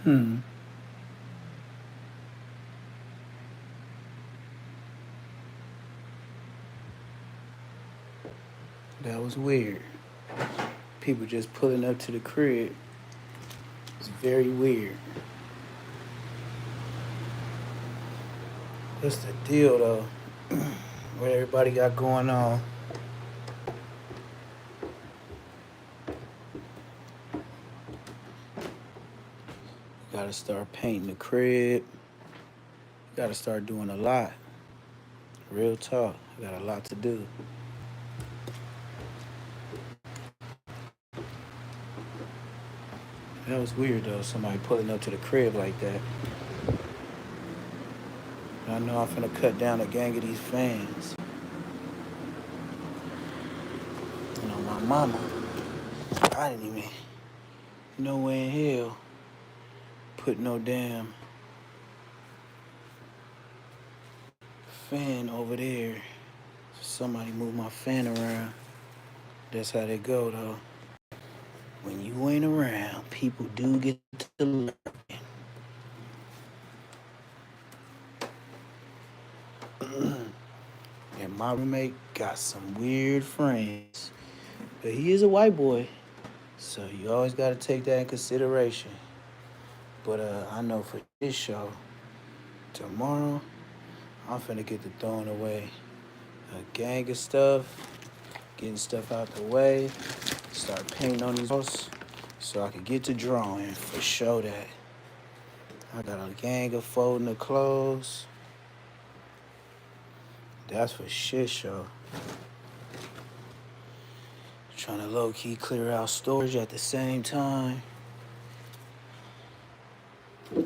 Hmm. That was weird. People just pulling up to the crib. It's very weird. What's the deal though? What everybody got going on? Gotta start painting the crib. Gotta start doing a lot. Real talk. I got a lot to do. That was weird though. Somebody pulling up to the crib like that. I know I'm finna cut down a gang of these fans. You know, my mama. I didn't even know where in hell put no damn fan over there. Somebody move my fan around. That's how they go though. When you ain't around, people do get to learn. And my roommate got some weird friends. But he is a white boy. So you always gotta take that in consideration. But I know for this show, tomorrow, I'm finna get to throwing away a gang of stuff, getting stuff out the way, start painting on these walls so I can get to drawing for sure that. I got a gang of folding the clothes. That's for shit show. Trying to low key clear out storage at the same time. I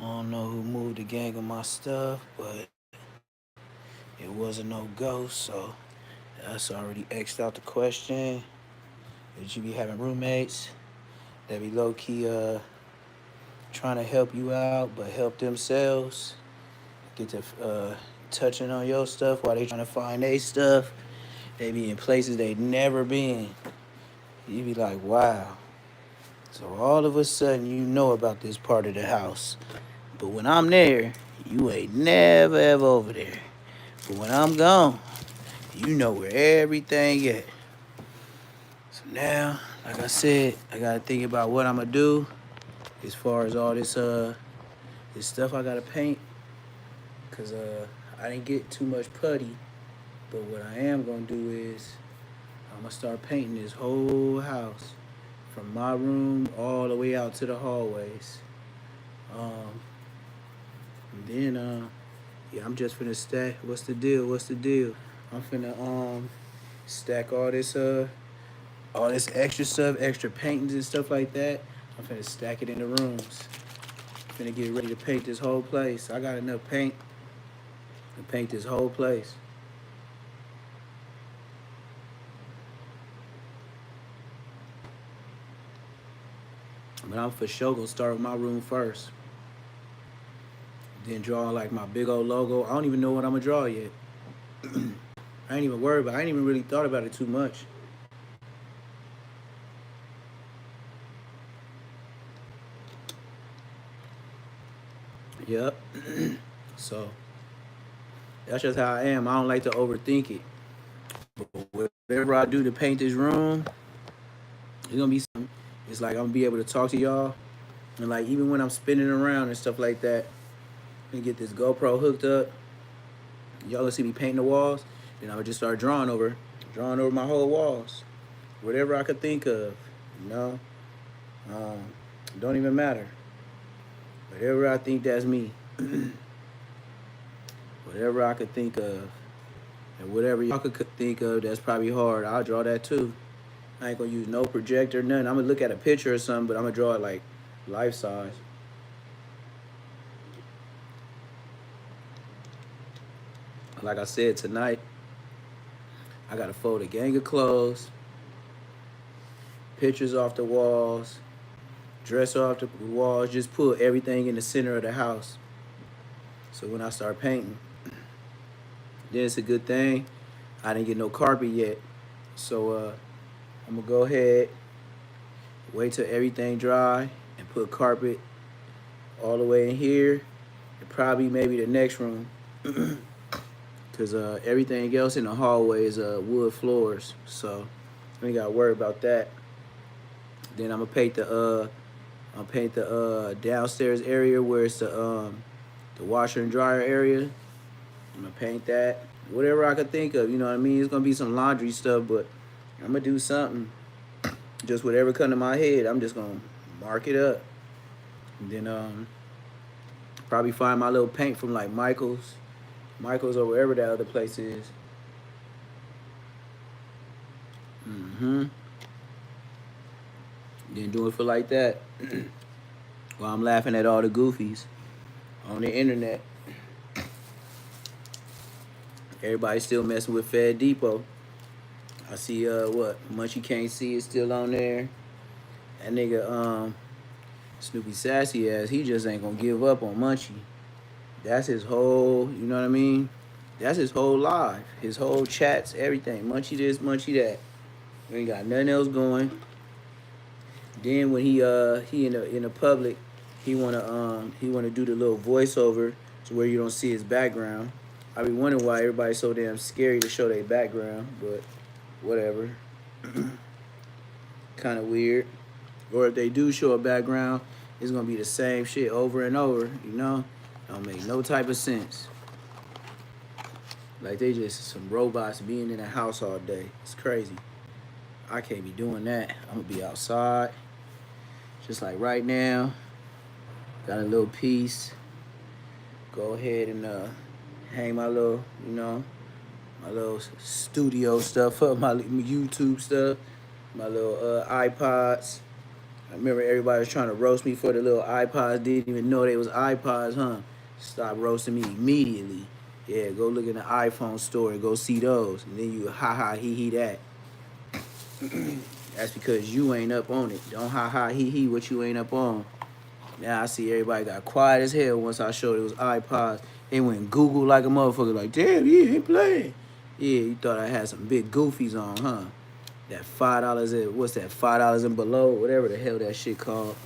don't know who moved the gang of my stuff, but it wasn't no ghost, so that's already X'd out the question. Did you be having roommates that be low key trying to help you out but help themselves? Get to touching on your stuff while they trying to find their stuff. They be in places they never been. You be like, wow. So all of a sudden you know about this part of the house. But when I'm there, you ain't never ever over there. But when I'm gone, you know where everything at. So now, like I said, I gotta think about what I'm gonna do as far as all this stuff I gotta paint. Cause I didn't get too much putty. But what I am gonna do is I'm gonna start painting this whole house from my room all the way out to the hallways. Um, and then yeah, I'm just finna stack. What's the deal? What's the deal? I'm finna stack all this extra stuff, extra paintings and stuff like that. I'm finna stack it in the rooms. I'm finna get ready to paint this whole place. I got enough paint to paint this whole place. But I'm for sure gonna start with my room first. Then draw like my big old logo. I don't even know what I'm gonna draw yet. I ain't even worried about it. I ain't even really thought about it too much. Yep. So that's just how I am. I don't like to overthink it. But whatever I do to paint this room, it's gonna be something. It's like I'm gonna be able to talk to y'all. And like even when I'm spinning around and stuff like that, and get this GoPro hooked up, y'all gonna see me painting the walls. Then I would just start drawing over my whole walls. Whatever I could think of, you know. Um, don't even matter. Whatever I think, that's me. Whatever I could think of, and whatever y'all could think of, that's probably hard. I'll draw that too. I ain't gonna use no projector, nothing. I'm gonna look at a picture or something, but I'm gonna draw it like life size. Like I said tonight, I gotta fold a gang of clothes, pictures off the walls, dresser off the walls, just put everything in the center of the house. So when I start painting, then it's a good thing. I didn't get no carpet yet. So I'm gonna go ahead, wait till everything dry, and put carpet all the way in here, and probably maybe the next room, because everything else in the hallway is wood floors, so I ain't got to worry about that. Then I'm paint the downstairs area where it's the washer and dryer area. I'm gonna paint that. Whatever I could think of, you know what I mean? It's gonna be some laundry stuff, but I'm gonna do something. Just whatever come to my head, I'm just gonna mark it up. And then probably find my little paint from like Michael's or wherever that other place is. Then do it for like that. While I'm laughing at all the goofies on the internet. Everybody's still messing with Fed Depot. I see what Munchie Can't See is still on there. That nigga Snoopy Sassy ass, he just ain't gonna give up on Munchie. That's his whole, you know what I mean? That's his whole life, his whole chats, everything. Munchie this, Munchie that. We ain't got nothing else going. Then when he in the public, he wanna do the little voiceover to where you don't see his background. I be wondering why everybody's so damn scary to show their background, but whatever. Kind of weird. Or if they do show a background, it's gonna be the same shit over and over, you know? Don't make no type of sense. Like they just some robots being in a house all day. It's crazy. I can't be doing that. I'm gonna be outside. Just like right now. Got a little piece. Go ahead and hang my little, you know, my little studio stuff up, my YouTube stuff, my little iPods. I remember everybody was trying to roast me for the little iPods, didn't even know they was iPods, huh? Stop roasting me immediately. Yeah, go look in the iPhone store and go see those. And then you ha he he that. That's because you ain't up on it. Don't ha he what you ain't up on. Now I see everybody got quiet as hell once I showed it was iPods. They went Google like a motherfucker, like, damn, yeah, he playing. Yeah, you thought I had some big goofies on, huh? That $5, what's that, $5 and below, whatever the hell that shit called.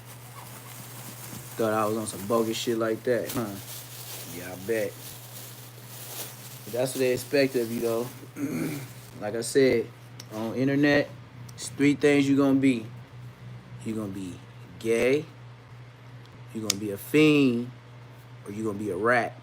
Thought I was on some bogus shit like that, huh? Yeah, I bet. But that's what they expect of you, though. Like I said, on internet, it's 3 things you're gonna be. You're gonna be gay, you're gonna be a fiend, or you're gonna be a rat.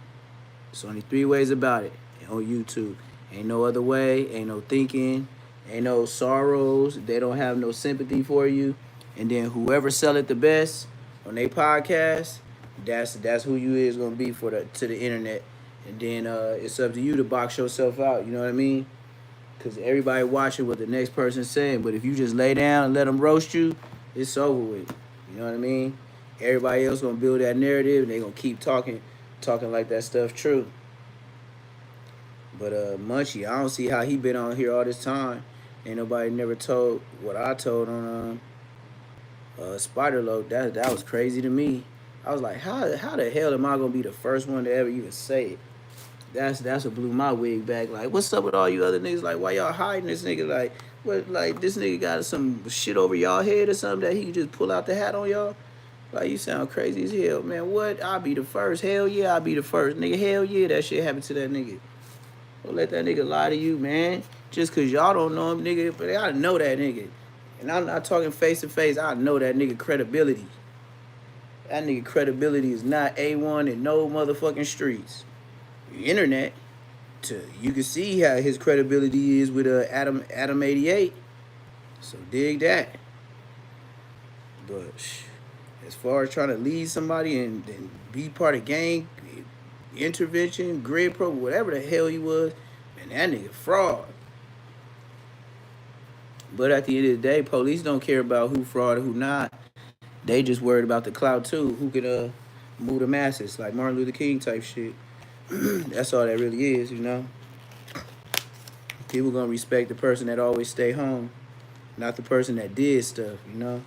There's only 3 ways about it on YouTube. Ain't no other way, ain't no thinking, ain't no sorrows. They don't have no sympathy for you. And then whoever sell it the best on their podcast, that's who you is gonna be to the internet. And then it's up to you to box yourself out. You know what I mean? Because everybody watching what the next person's saying. But if you just lay down and let them roast you, it's over with. You know what I mean? Everybody else gonna build that narrative, and they gonna keep talking like that stuff true. But Munchie, I don't see how he been on here all this time. Ain't nobody never told what I told on Spider Load. That was crazy to me. I was like, how the hell am I gonna be the first one to ever even say it? That's what blew my wig back. Like, what's up with all you other niggas? Like, why y'all hiding this nigga? Like, what? Like, this nigga got some shit over y'all head or something that he can just pull out the hat on y'all? Like, you sound crazy as hell, man. What? I'll be the first. Hell yeah, I'll be the first. Nigga, hell yeah, that shit happened to that nigga. Don't let that nigga lie to you, man. Just because y'all don't know him, nigga. But I know that nigga. And I'm not talking face to face. I know that nigga credibility. That nigga credibility is not A1 in no motherfucking streets. The internet, you can see how his credibility is with Adam 88. So dig that. But as far as trying to lead somebody and be part of gang intervention, grid pro, whatever the hell he was, man, that nigga fraud. But at the end of the day, police don't care about who fraud or who not. They just worried about the clout too. Who could move the masses, like Martin Luther King type shit. That's all that really is, you know. People gonna respect the person that always stay home, not the person that did stuff, you know.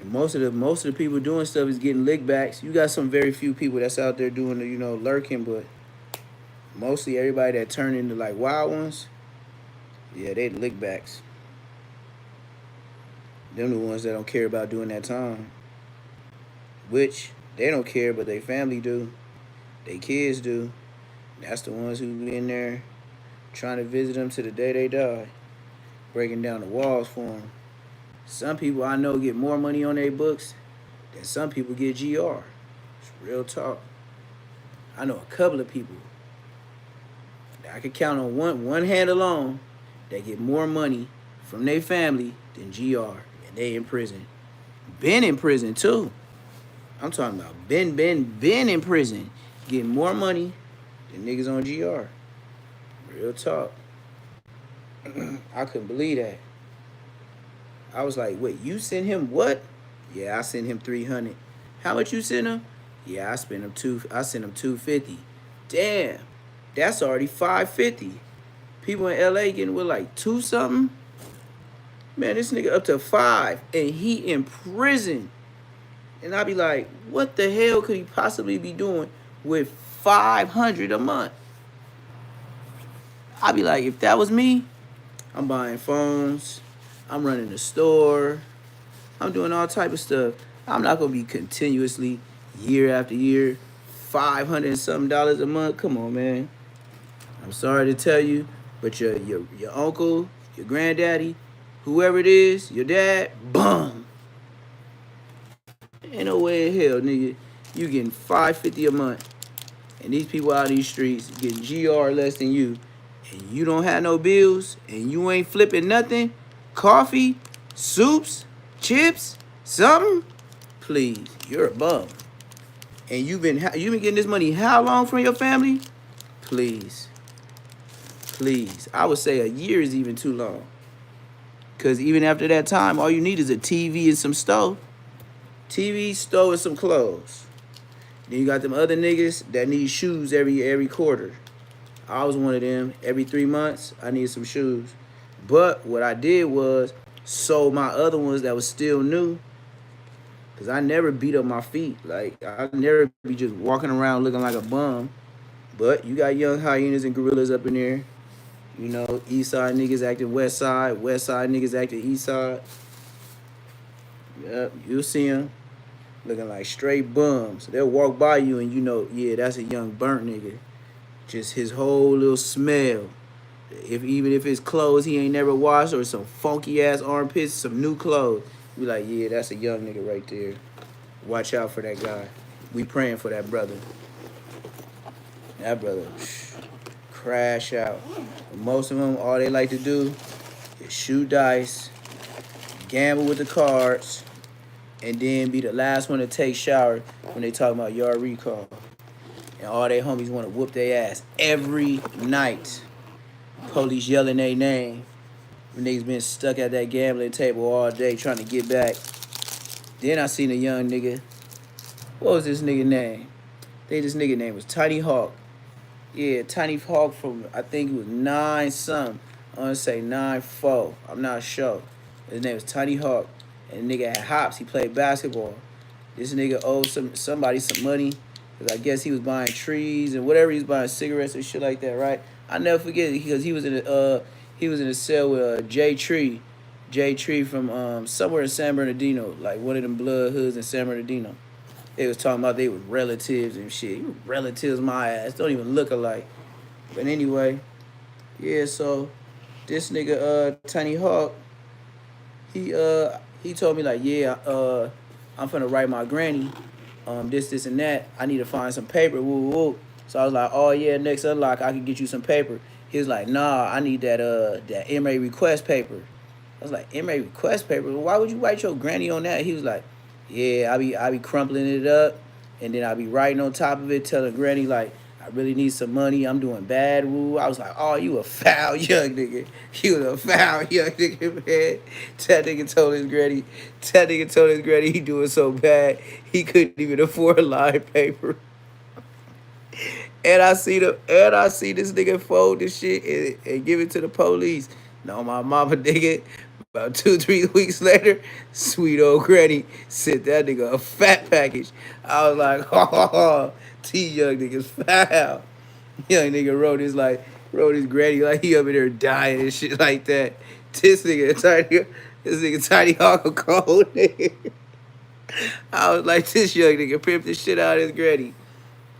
And most of the people doing stuff is getting lickbacks. You got some very few people that's out there doing the, you know, lurking, but mostly everybody that turn into like wild ones, yeah, they lickbacks. Them the ones that don't care about doing that time. which they don't care, but their family do. Their kids do. That's the ones who be in there trying to visit them to the day they die, breaking down the walls for them. Some people I know get more money on their books than some people get GR. It's real talk. I know a couple of people that I could count on one hand alone that get more money from their family than GR, and they in prison. Been in prison too. I'm talking about been in prison, getting more money than niggas on GR. Real talk. I couldn't believe that. I was like, wait, you sent him what? Yeah, I sent him 300. How much you sent him? Yeah, I sent him 250. Damn, that's already 550. People in LA getting with like 2 something. Man, this nigga up to 5 and he in prison. And I be like, what the hell could he possibly be doing with 500 a month? I be like, if that was me, I'm buying phones, I'm running the store, I'm doing all type of stuff. I'm not gonna be continuously, year after year, $500 and something a month. Come on, man. I'm sorry to tell you, but your uncle, your granddaddy, whoever it is, your dad, bum. Ain't no way in hell, nigga, you getting $550 a month, and these people out of these streets getting GR less than you, and you don't have no bills, and you ain't flipping nothing, coffee, soups, chips, something. Please, you're a bum. And you've been getting this money how long from your family? Please, I would say a year is even too long. Cause even after that time, all you need is a TV and some stove. TV, stove, and some clothes. Then you got them other niggas that need shoes every quarter. I was one of them. Every 3 months, I need some shoes. But what I did was sold my other ones that was still new. Cause I never beat up my feet. Like, I never be just walking around looking like a bum. But you got young hyenas and gorillas up in there. You know, east side niggas acting west side niggas acting east side. Yep, you'll see them looking like straight bums. They'll walk by you and you know, yeah, that's a young burnt nigga. Just his whole little smell. Even if his clothes he ain't never washed or some funky ass armpits, some new clothes, be like, yeah, that's a young nigga right there. Watch out for that guy. We praying for that brother. That brother, crash out. Most of them, all they like to do is shoot dice, gamble with the cards, and then be the last one to take shower when they talk about yard recall. And all they homies want to whoop their ass every night. Police yelling their name. When niggas been stuck at that gambling table all day trying to get back. Then I seen a young nigga. What was this nigga name? I think this nigga name was Tiny Hawk. Yeah, Tiny Hawk from, I think it was 9 something. I want to say 9-4. I'm not sure. His name was Tiny Hawk. And the nigga had hops. He played basketball. This nigga owed somebody some money. Because I guess he was buying trees and whatever. He was buying cigarettes and shit like that, right? I never forget it because he was in a cell with J Tree. J Tree from somewhere in San Bernardino. Like one of them blood hoods in San Bernardino. They was talking about they was relatives and shit. You relatives, my ass. Don't even look alike. But anyway, yeah, so this nigga, Tiny Hawk, he told me like, yeah, I'm finna write my granny, this, and that. I need to find some paper, woo, woo. So I was like, oh yeah, next unlock, I can get you some paper. He was like, nah, I need that MA request paper. I was like, MA request paper? Why would you write your granny on that? He was like, yeah, I be crumpling it up, and then I be writing on top of it, telling Granny, like, I really need some money. I'm doing bad, woo. I was like, oh, you a foul young nigga. You a foul young nigga, man. That nigga told his granny he doing so bad, he couldn't even afford live paper. And I see this nigga fold this shit and give it to the police. No, my mama, nigga. About 2-3 weeks later, sweet old granny sent that nigga a fat package. I was like, oh, these young niggas foul. Young nigga wrote his granny like he up in there dying and shit like that. This nigga Tiny Hawk a cold nigga. I was like, this young nigga pimped the shit out of his granny.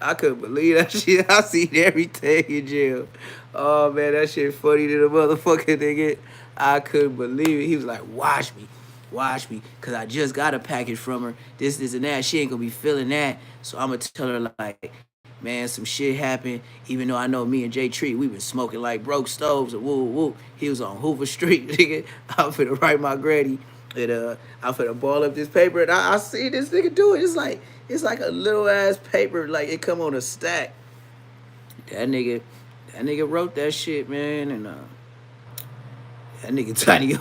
I couldn't believe that shit. I seen everything in jail. Oh man, that shit funny to the motherfucker nigga. I couldn't believe it. He was like, watch me, cause I just got a package from her. This, and that. She ain't gonna be feeling that. So I'ma tell her like, man, some shit happened. Even though I know me and Jay Tree, we been smoking like broke stoves and woo woo. He was on Hoover Street, nigga. I'm finna write my granny. And I'm finna ball up this paper, and I see this nigga do it. It's like a little ass paper, like it come on a stack. That nigga wrote that shit, man, and that nigga Tiny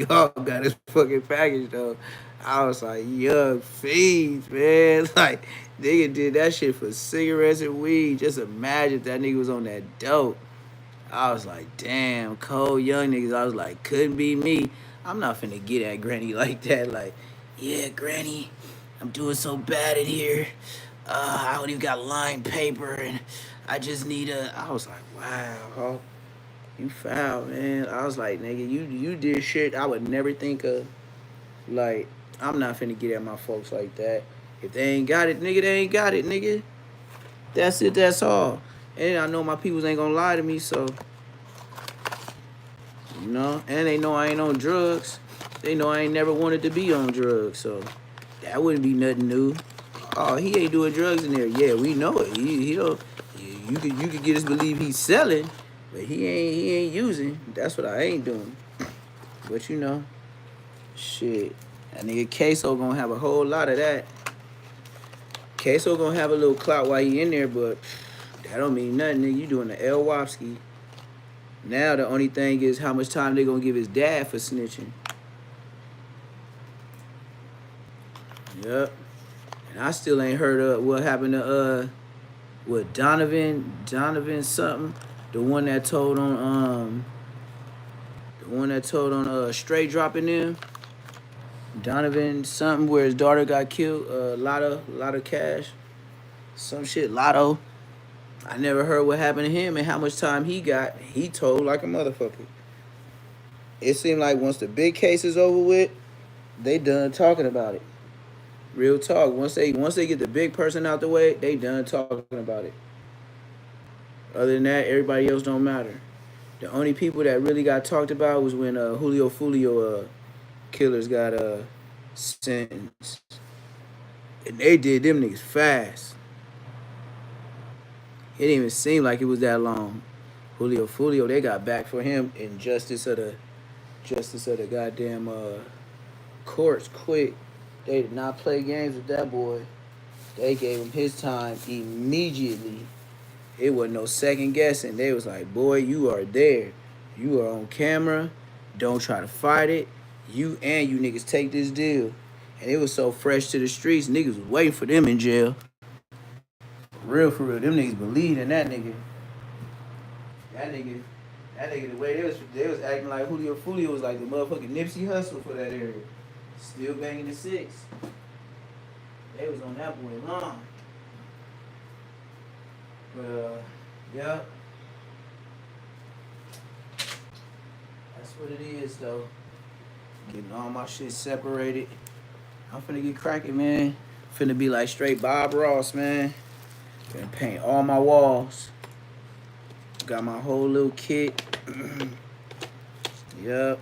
Hawk got his fucking package though. I was like, young fiends, man. Like, nigga did that shit for cigarettes and weed. Just imagine if that nigga was on that dope. I was like, damn, cold young niggas. I was like, couldn't be me. I'm not finna get at Granny like that. Like, yeah, Granny, I'm doing so bad in here. I don't even got lined paper, and I just need a. I was like, wow, Hawk, you foul, man. I was like, nigga, you did shit I would never think of. Like, I'm not finna get at my folks like that. If they ain't got it, nigga, they ain't got it, nigga. That's it, that's all. And I know my peoples ain't gonna lie to me, so, you know, and they know I ain't on drugs. They know I ain't never wanted to be on drugs, so that wouldn't be nothing new. Oh, he ain't doing drugs in there. Yeah, we know it. He don't. You could get us believe he's selling, but he ain't using. That's what I ain't doing. But you know, shit, that nigga Queso gonna have a whole lot of that. Queso gonna have a little clout while he in there, but that don't mean nothing. Nigga, you doing the El Wopski. Now the only thing is how much time they gonna give his dad for snitching. Yep. And I still ain't heard of what happened to what Donovan something, the one that told on Straight Dropping them. Donovan something where his daughter got killed. Lotto Cash, some shit Lotto. I never heard what happened to him and how much time he got. He told like a motherfucker. It seemed like once the big case is over with, they done talking about it. Real talk. Once they get the big person out the way, they done talking about it. Other than that, everybody else don't matter. The only people that really got talked about was when Julio Fulio killers got sentenced. And they did them niggas fast. It didn't even seem like it was that long. Julio Fulio, they got back for him in justice of the goddamn courts quick. They did not play games with that boy. They gave him his time immediately. It wasn't no second guessing. They was like, boy, you are there. You are on camera. Don't try to fight it. You niggas take this deal. And it was so fresh to the streets, niggas was waiting for them in jail. For real. Them niggas believed in that nigga. That nigga, the way they was acting like Julio Fulio was like the motherfucking Nipsey Hussle for that area. Still banging the six. They was on that boy long. But, yeah. That's what it is, though. Getting all my shit separated. I'm finna get cracking, man. Finna be like straight Bob Ross, man. Finna paint all my walls. Got my whole little kit. Yep.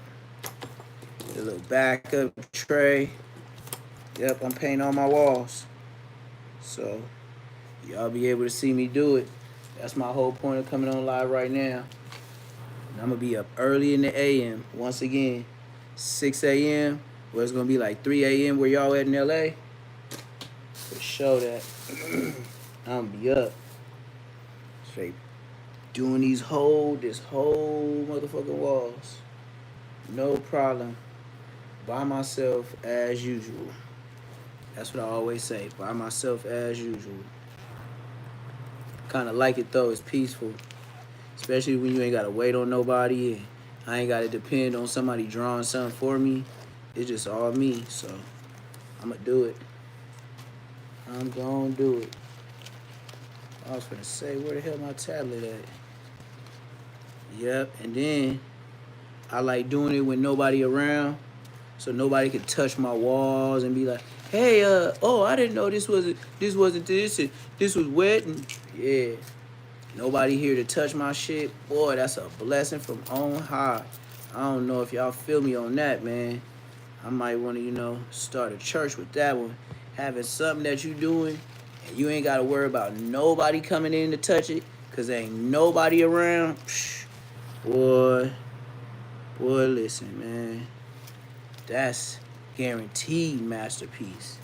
A little backup tray. Yep, I'm painting all my walls. So, y'all be able to see me do it. That's my whole point of coming on live right now. And I'm going to be up early in the a.m. once again. 6 a.m. where it's going to be like 3 a.m. where y'all at in L.A. For sure that. I'm going to be up. Straight doing this whole motherfucking walls. No problem. By myself as usual. That's what I always say. By myself as usual. Kind of like it though. It's peaceful. Especially when you ain't got to wait on nobody. And I ain't got to depend on somebody drawing something for me. It's just all me. So I'm going to do it. I'm going to do it. I was going to say, where the hell my tablet at? Yep. And then I like doing it with nobody around. so nobody could touch my walls and be like, hey, oh, I didn't know this wasn't this, and this was wet, and yeah. Nobody here to touch my shit. Boy, that's a blessing from on high. I don't know if y'all feel me on that, man. I might want to, start a church with that one. Having something that you doing, and you ain't got to worry about nobody coming in to touch it, because there ain't nobody around. Psh, boy, listen, man. That's guaranteed masterpiece.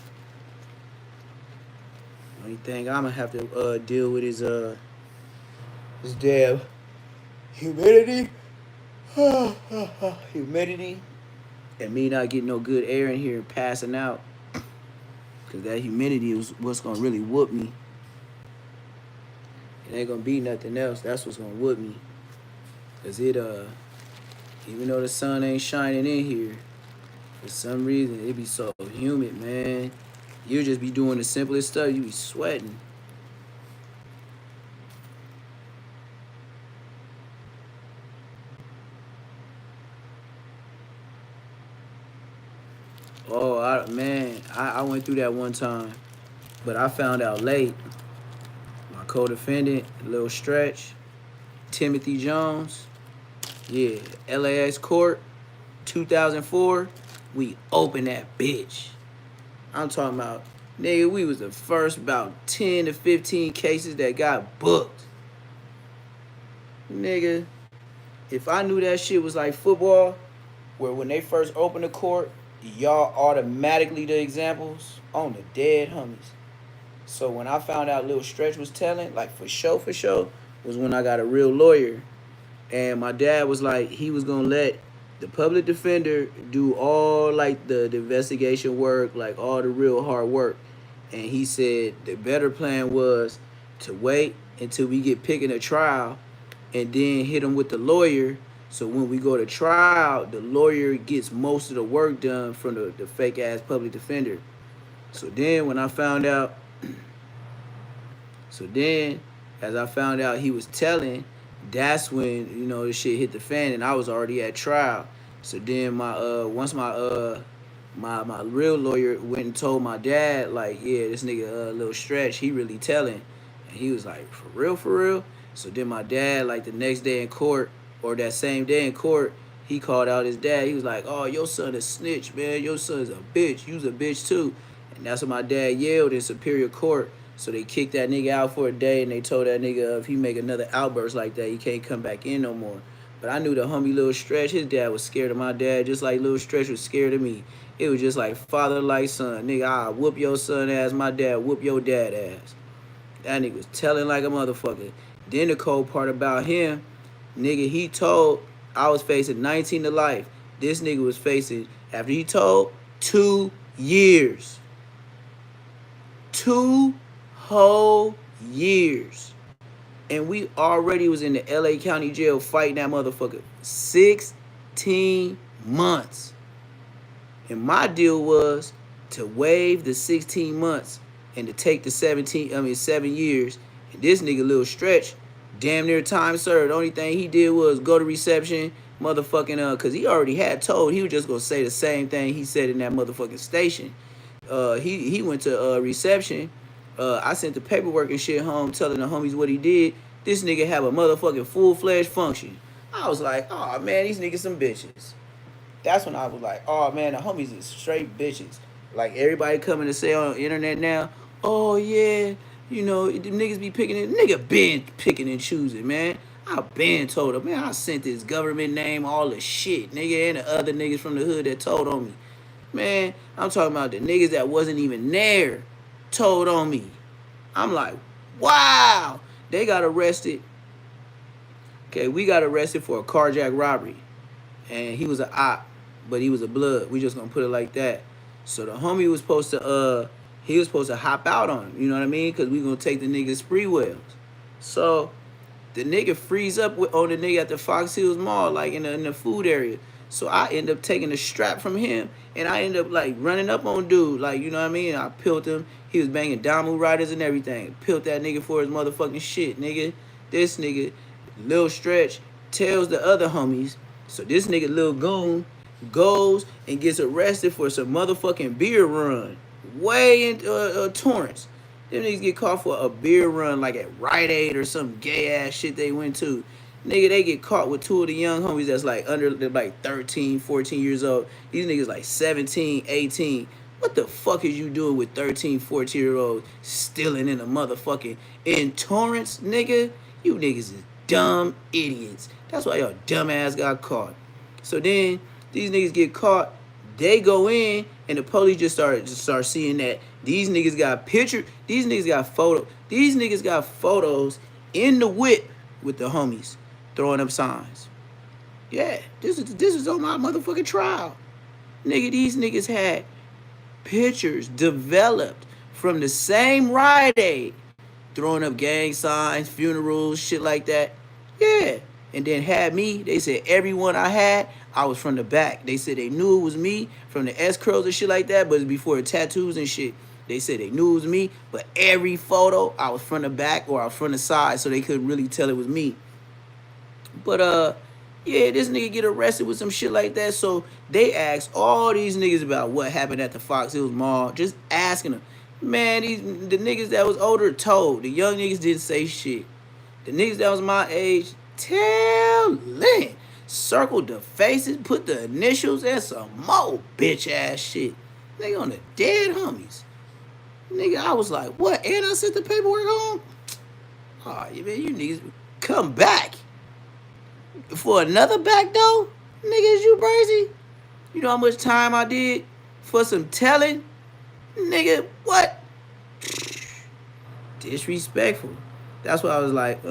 Only thing I'm going to have to deal with is this damn humidity. Humidity. And me not getting no good air in here and passing out. Because that humidity is what's going to really whoop me. It ain't going to be nothing else. That's what's going to whoop me. Because even though the sun ain't shining in here, for some reason, it be so humid, man. You just be doing the simplest stuff. You be sweating. Oh, I went through that one time. But I found out late. My co-defendant, Lil Stretch, Timothy Jones, yeah, LAX court, 2004, we opened that bitch. I'm talking about, nigga, we was the first about 10 to 15 cases that got booked. Nigga, if I knew that shit was like football, where when they first opened the court, y'all automatically the examples on the dead homies. So when I found out Lil Stretch was telling, like for sure, was when I got a real lawyer. And my dad was like, he was going to let the public defender do all like the investigation work, like all the real hard work. And he said the better plan was to wait until we get picking a trial and then hit him with the lawyer. So when we go to trial, the lawyer gets most of the work done from the fake ass public defender. So then when I found out, as I found out he was telling, that's when, the shit hit the fan and I was already at trial. So then once my real lawyer went and told my dad, like, yeah, this nigga Lil Stretch, he really telling. And he was like, for real? So then my dad, like the next day in court, or that same day in court, he called out his dad. He was like, oh, your son is snitch, man. Your son's a bitch. You's a bitch too. And that's what my dad yelled in Superior Court. So they kicked that nigga out for a day, and they told that nigga if he make another outburst like that, he can't come back in no more. But I knew the homie Lil Stretch, his dad was scared of my dad, just like Lil Stretch was scared of me. It was just like father like son. Nigga, I'll whoop your son ass, my dad whoop your dad ass. That nigga was telling like a motherfucker. Then the cold part about him, nigga, he told I was facing 19 to life. This nigga was facing, after he told, 2 years. 2 whole years. And we already was in the LA County jail fighting that motherfucker. 16 months. And my deal was to waive the 16 months and to take the 7 years. And this nigga Lil Stretch, damn near time served. The only thing he did was go to reception, motherfucking, cause he already had told he was just gonna say the same thing he said in that motherfucking station. He went to reception. I sent the paperwork and shit home telling the homies what he did. This nigga have a motherfucking full-fledged function. I was like, oh man, these niggas some bitches. That's when I was like, oh man, the homies is straight bitches. Like everybody coming to say on the internet now, oh yeah, the niggas be picking it. Nigga been picking and choosing, man. I been told him, man, I sent this government name, all the shit, nigga, and the other niggas from the hood that told on me. Man, I'm talking about the niggas that wasn't even there told on me. I'm like, wow. They got arrested. Okay, we got arrested for a carjack robbery. And he was an op, but he was a blood. We just gonna put it like that. So the homie was supposed to hop out on him, you know what I mean? Because we gonna take the nigga's spree wells. So the nigga freeze up on the nigga at the Fox Hills Mall, like in the food area. So I end up taking the strap from him, and I end up like running up on dude, like, you know what I mean? I peeled him. He was banging Damu riders and everything. Peeled that nigga for his motherfucking shit, nigga. This nigga, Lil Stretch, tells the other homies. So this nigga, Lil Goon, goes and gets arrested for some motherfucking beer run way in Torrance. Them niggas get caught for a beer run like at Rite Aid or some gay ass shit they went to. Nigga, they get caught with two of the young homies that's like under, they're like 13, 14 years old. These niggas like 17, 18. What the fuck is you doing with 13, 14-year-olds stealing in a motherfucking in Torrance, nigga? You niggas is dumb idiots. That's why y'all dumbass got caught. So then these niggas get caught. They go in, and the police just start seeing that these niggas got picture. These niggas got photo. These niggas got photos in the whip with the homies throwing up signs. Yeah, this is on my motherfucking trial. Nigga, these niggas had pictures developed from the same Rite Aid, throwing up gang signs, funerals, shit like that. Yeah. And then had me, they said everyone I had, I was from the back. They said they knew it was me from the S curls and shit like that, but it's before the tattoos and shit. They said they knew it was me, but every photo, I was from the back or I was from the side, so they couldn't really tell it was me. But yeah, this nigga get arrested with some shit like that. So they asked all these niggas about what happened at the Fox Hills Mall, just asking them. Man, the niggas that was older told. The young niggas didn't say shit. The niggas that was my age, telling. Circled the faces, put the initials, and some more bitch ass shit. Nigga on the dead homies. Nigga, I was like, what? And I sent the paperwork home? Oh, man, you niggas come back. For another back though? Nigga, is you crazy? You know how much time I did for some telling? Nigga, what? Disrespectful. That's why I was like,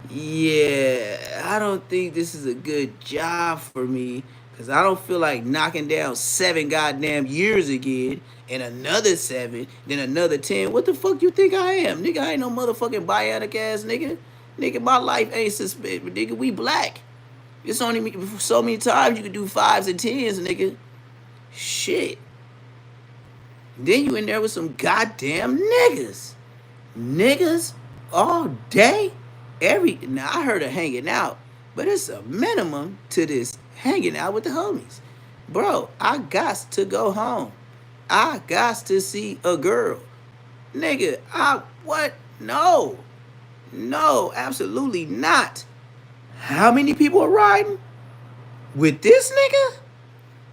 yeah, I don't think this is a good job for me. Because I don't feel like knocking down 7 goddamn years again. And another 7. Then another 10. What the fuck you think I am? Nigga, I ain't no motherfucking bionic ass nigga. Nigga, my life ain't suspended. Nigga, we black. It's only so many times you can do 5s and 10s, nigga. Shit. Then you in there with some goddamn niggas. Niggas all day. Now I heard of hanging out, but it's a minimum to this hanging out with the homies. Bro, I got to go home. I got to see a girl. Nigga, what? No. No, absolutely not. How many people are riding with this nigga?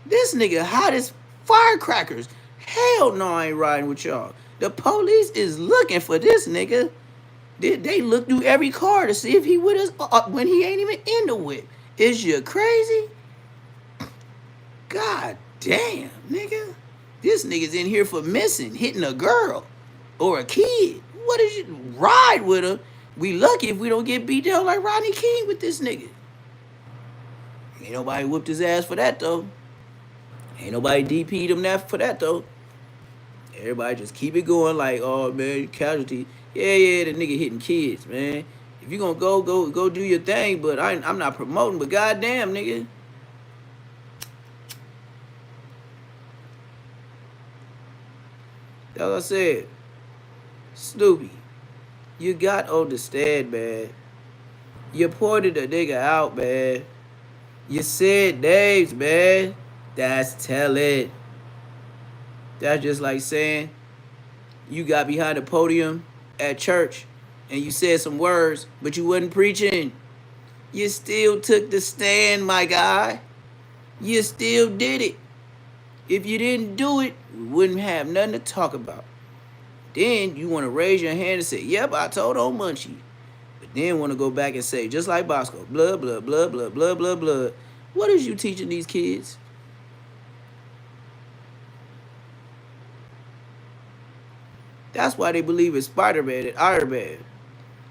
This nigga hot as firecrackers. Hell no, I ain't riding with y'all. The police is looking for this nigga. They look through every car to see if he with us when he ain't even in the whip. Is you crazy? God damn, nigga. This nigga's in here for missing, hitting a girl or a kid. What is you ride with him? We lucky if we don't get beat down like Rodney King with this nigga. Ain't nobody whooped his ass for that though. Ain't nobody DP'd him for that though. Everybody just keep it going like, oh man, casualty. Yeah, the nigga hitting kids, man. If you gonna go do your thing, but I'm not promoting, but goddamn, nigga. That's what I said. Snoopy, you got to understand, man. You pointed a nigga out, man. You said names, man. That's telling. That's just like saying you got behind the podium at church and you said some words, but you wasn't preaching. You still took the stand, my guy. You still did it. If you didn't do it, we wouldn't have nothing to talk about. Then you want to raise your hand and say, yep, I told on Munchie. But then want to go back and say, just like Bosco, blah, blah, blah, blah, blah, blah, blah. What is you teaching these kids? That's why they believe in Spider-Man and Iron Man.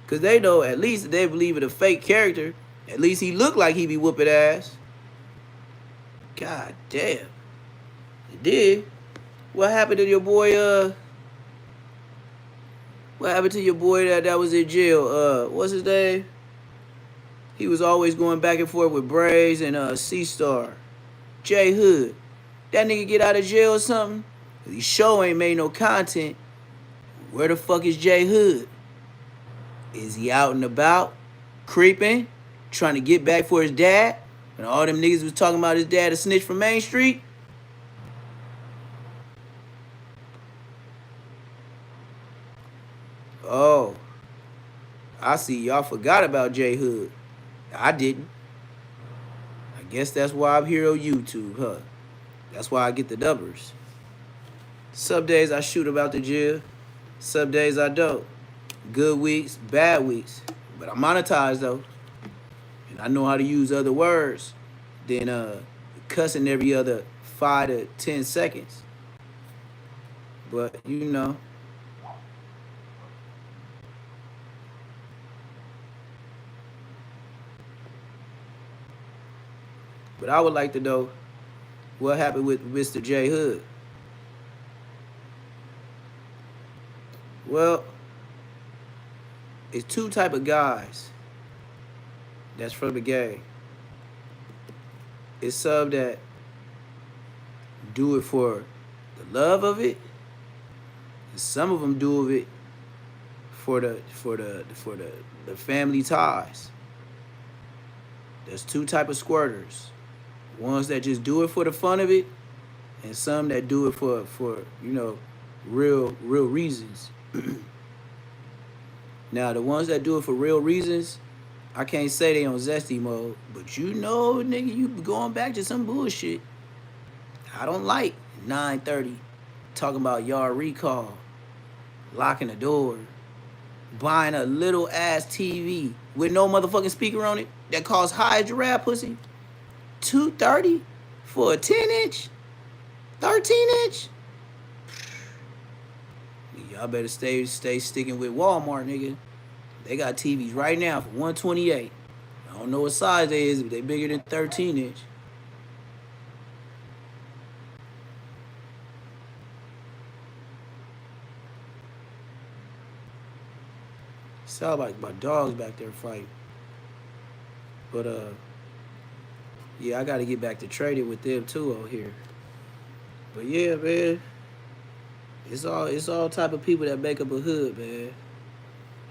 Because they know at least if they believe in a fake character, at least he looked like he be whooping ass. God damn. It did. What happened to your boy, what happened to your boy that was in jail? What's his name? He was always going back and forth with Braves and C-Star. J Hood. That nigga get out of jail or something? He sure ain't made no content. Where the fuck is J Hood? Is he out and about, creeping, trying to get back for his dad? When all them niggas was talking about his dad a snitch from Main Street. Oh, I see y'all forgot about J Hood. I didn't. I guess that's why I'm here on YouTube, huh? That's why I get the numbers. Some days I shoot about the jail. Some days I don't. Good weeks, bad weeks. But I monetize though. And I know how to use other words than cussing every other 5 to 10 seconds. But you know. But I would like to know what happened with Mr. J Hood. Well, it's two type of guys that's from the gang. It's some that do it for the love of it, and some of them do it for the family ties. There's two type of squirters. Ones that just do it for the fun of it, and some that do it for real reasons. Now the ones that do it for real reasons, I can't say they on zesty mode, but nigga, you going back to some bullshit. I don't like 9:30 talking about yard recall, locking the door, buying a little ass TV with no motherfucking speaker on it that costs high as giraffe pussy. $230 for a 10-inch, 13-inch. Y'all better stay sticking with Walmart, nigga. They got TVs right now for $128. I don't know what size they is, but they bigger than 13-inch. Sound like my dog's back there fighting. But yeah, I gotta get back to trading with them too out here. But yeah, man, it's all type of people that make up a hood, man.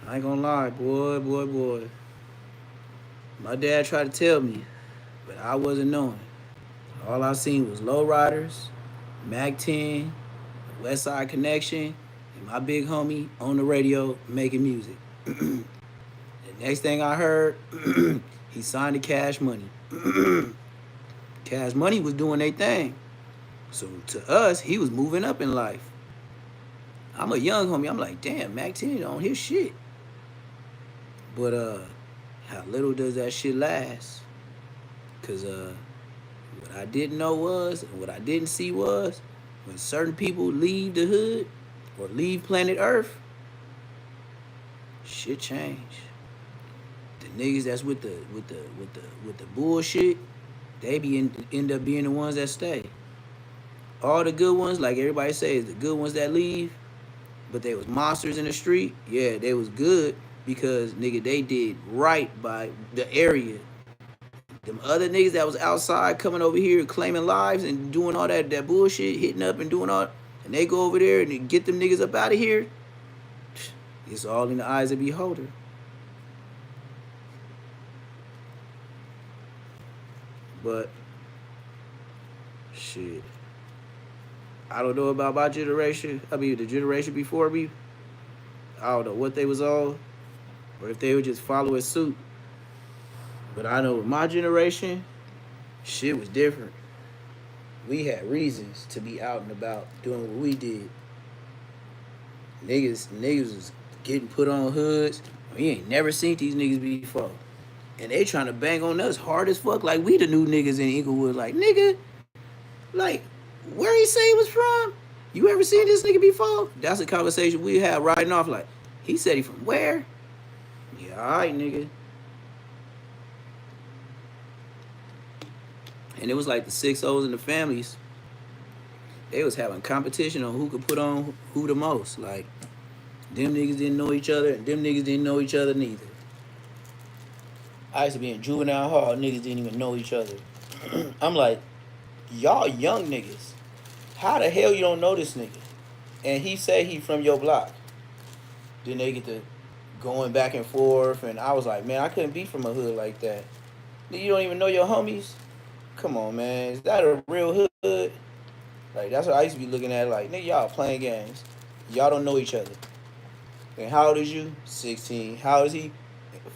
I ain't gonna lie, boy. My dad tried to tell me, but I wasn't knowing. All I seen was lowriders, Mac 10, West Side Connection, and my big homie on the radio making music. The next thing I heard, he signed to Cash Money. Cash Money was doing their thing. So to us, he was moving up in life. I'm a young homie. I'm like, damn, Mac 10 on his shit. But how little does that shit last? Cause what I didn't know was, and what I didn't see was, when certain people leave the hood or leave planet Earth, shit change. The niggas that's with the bullshit, they end up being the ones that stay. All the good ones, like everybody says, the good ones that leave, but they was monsters in the street. Yeah, they was good because nigga they did right by the area. Them other niggas that was outside coming over here claiming lives and doing all that bullshit, hitting up and doing all, and they go over there and get them niggas up out of here. It's all in the eyes of the beholder. But shit, I don't know about my generation. I mean, the generation before me. I don't know what they was on, or if they would just follow suit. But I know with my generation, shit was different. We had reasons to be out and about doing what we did. Niggas was getting put on hoods. We ain't never seen these niggas before. And they trying to bang on us hard as fuck like we the new niggas in Inglewood. Like, nigga, like, where he say he was from? You ever seen this nigga before? That's a conversation we had riding off like, he said he from where? Yeah, all right, nigga. And it was like the 6-0s and the families. They was having competition on who could put on who the most. Like, them niggas didn't know each other, and them niggas didn't know each other neither. I used to be in juvenile hall, niggas didn't even know each other. I'm like, y'all young niggas, how the hell you don't know this nigga? And he said he from your block. Then they get to going back and forth, and I was like, man, I couldn't be from a hood like that. You don't even know your homies. Come on, man. Is that a real hood? Like that's what I used to be looking at. Like nigga, y'all playing games. Y'all don't know each other. And how old is you? 16. How old is he?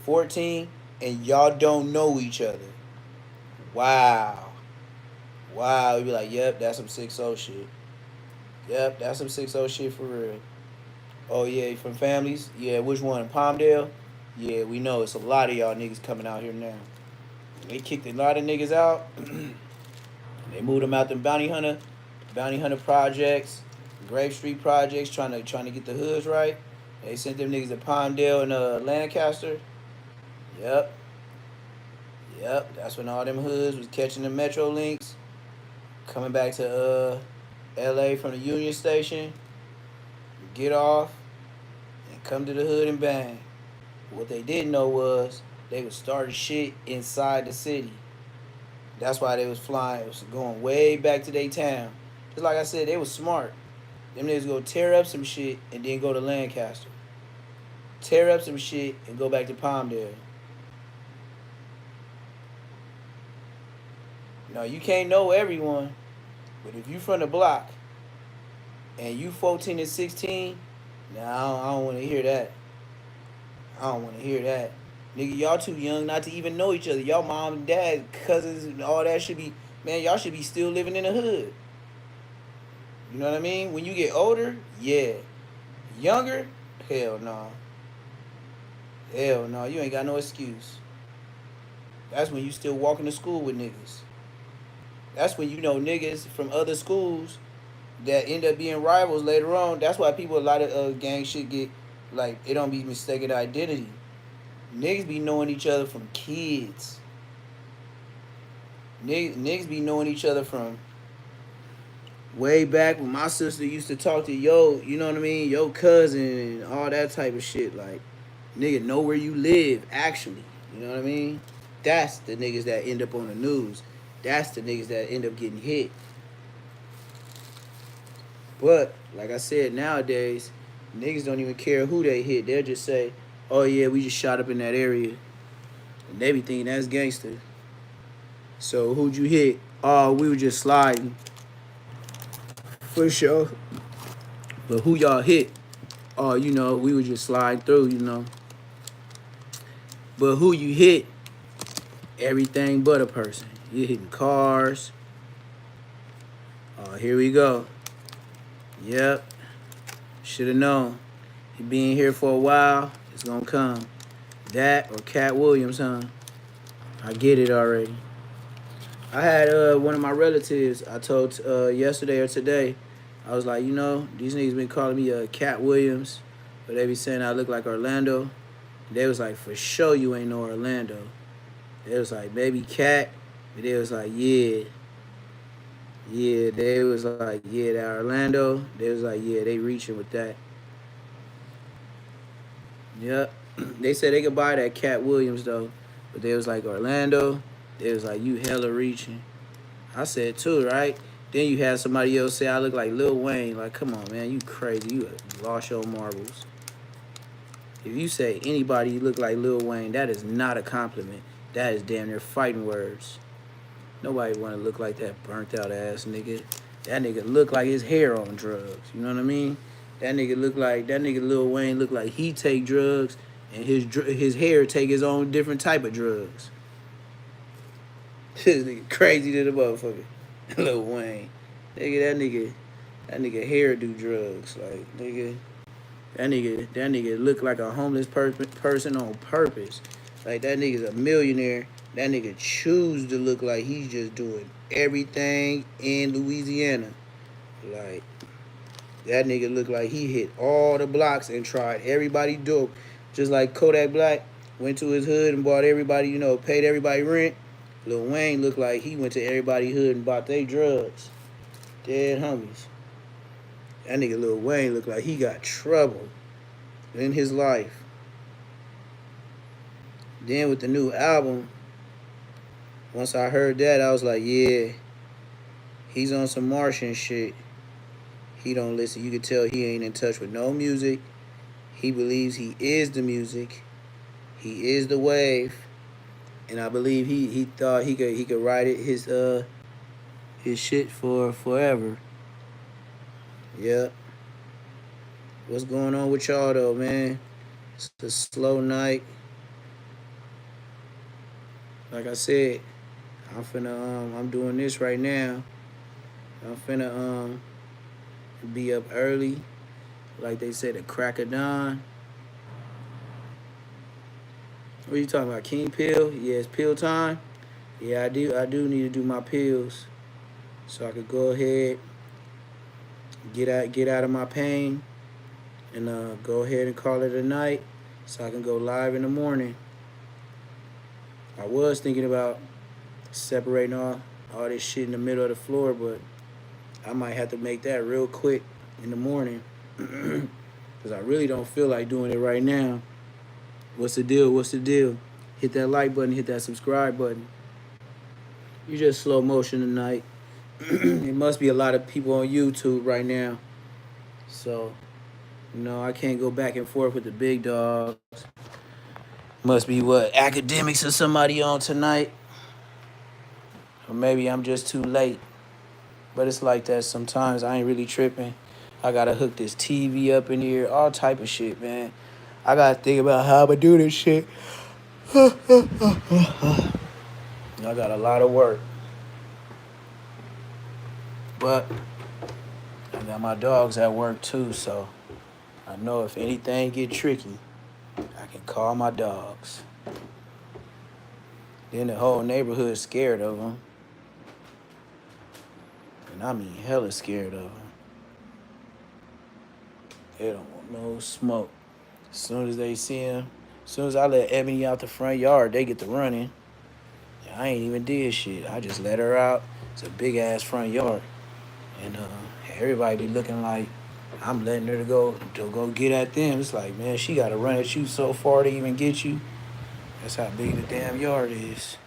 14. And y'all don't know each other. Wow. Wow. You be like, yep, that's some 6-0 shit. Yep, that's some 6-0 shit for real. Oh yeah, from families? Yeah, which one? Palmdale? Yeah, we know it's a lot of y'all niggas coming out here now. They kicked a lot of niggas out. They moved them out to Bounty Hunter projects, Grave Street projects, trying to get the hoods right. They sent them niggas to Palmdale and Lancaster. Yep, yep. That's when all them hoods was catching the Metro links, coming back to L.A. from the Union Station, get off, and come to the hood and bang. What they didn't know was they was starting shit inside the city. That's why they was flying. It was going way back to their town. Just like I said, they was smart. Them niggas go tear up some shit and then go to Lancaster. Tear up some shit and go back to Palmdale. Now you can't know everyone, but if you from the block and you 14 and 16, nah, I don't want to hear that. I don't want to hear that. Nigga, y'all too young not to even know each other. Y'all mom and dad, cousins, and all that should be, man, y'all should be still living in the hood. You know what I mean? When you get older, yeah. Younger, hell no. Nah. Hell no, you ain't got no excuse. That's when you still walking to school with niggas. That's when you know niggas from other schools that end up being rivals later on. That's why people, a lot of gang shit get, like, it don't be mistaken identity. Niggas be knowing each other from kids. Niggas be knowing each other from way back when my sister used to talk to you know what I mean, your cousin and all that type of shit. Like, nigga know where you live, actually. You know what I mean? That's the niggas that end up on the news. That's the niggas that end up getting hit. But, like I said, nowadays, niggas don't even care who they hit. They'll just say, oh yeah, we just shot up in that area. And they be thinking that's gangster. So who'd you hit? Oh, we were just sliding. For sure. But who y'all hit? Oh, you know, we were just sliding through, you know. But who you hit? Everything but a person. You hitting cars. Oh, here we go. Yep. Should have known. He been here for a while. It's gonna come. That or Cat Williams, huh? I get it already. I had one of my relatives, I told yesterday or today, I was like, you know, these niggas been calling me Cat Williams, but they be saying I look like Orlando. They was like, for sure you ain't no Orlando. They was like, maybe Cat. But they was like, yeah. Yeah, they was like, yeah, that Orlando. They was like, yeah, they reaching with that. Yep. They said they could buy that Cat Williams, though. But they was like, Orlando. They was like, you hella reaching. I said, too, right? Then you had somebody else say I look like Lil Wayne. Like, come on, man, you crazy. You lost your marbles. If you say anybody look like Lil Wayne, that is not a compliment. That is damn near fighting words. Nobody want to look like that burnt out ass nigga. That nigga look like his hair on drugs. You know what I mean? That nigga Lil Wayne look like he take drugs and his hair take his own different type of drugs. This nigga crazy to the motherfucker. Lil Wayne. That nigga hair do drugs. Like, that nigga look like a homeless person on purpose. Like, that nigga's a millionaire. That nigga choose to look like he's just doing everything in Louisiana. Like, that nigga look like he hit all the blocks and tried everybody dope. Just like Kodak Black went to his hood and bought everybody, you know, paid everybody rent. Lil Wayne looked like he went to everybody's hood and bought their drugs. Dead homies. That nigga Lil Wayne looked like he got trouble in his life. Then with the new album, once I heard that, I was like, yeah, he's on some Martian shit. He don't listen. You can tell he ain't in touch with no music. He believes he is the music. He is the wave. and I believe he thought he could ride it his shit for forever. Yep. What's going on with y'all though, man? It's a slow night. Like I said, I'm doing this right now. I'm finna be up early. Like they said, the crack of dawn. What are you talking about? King pill? Yeah, it's pill time. Yeah, I do need to do my pills so I could go ahead, get out of my pain, and go ahead and call it a night, so I can go live in the morning. I was thinking about separating all this shit in the middle of the floor, but I might have to make that real quick in the morning because I really don't feel like doing it right now. What's the deal? What's the deal? Hit that like button, hit that subscribe button. You just slow motion tonight. It must be a lot of people on YouTube right now. So, I can't go back and forth with the big dogs. Must be what, academics or somebody on tonight? Or maybe I'm just too late. But it's like that sometimes. I ain't really tripping. I gotta hook this TV up in here, all type of shit, man. I gotta think about how I'ma do this shit. I got a lot of work. But I got my dogs at work too, so I know if anything get tricky, I can call my dogs. Then the whole neighborhood's scared of them. And I mean hella scared of them. They don't want no smoke. As soon as they see him, as soon as I let Ebony out the front yard, they get to running. I ain't even did shit. I just let her out. It's a big ass front yard. And everybody be looking like I'm letting her to go get at them. It's like, man, she gotta run at you so far to even get you. That's how big the damn yard is.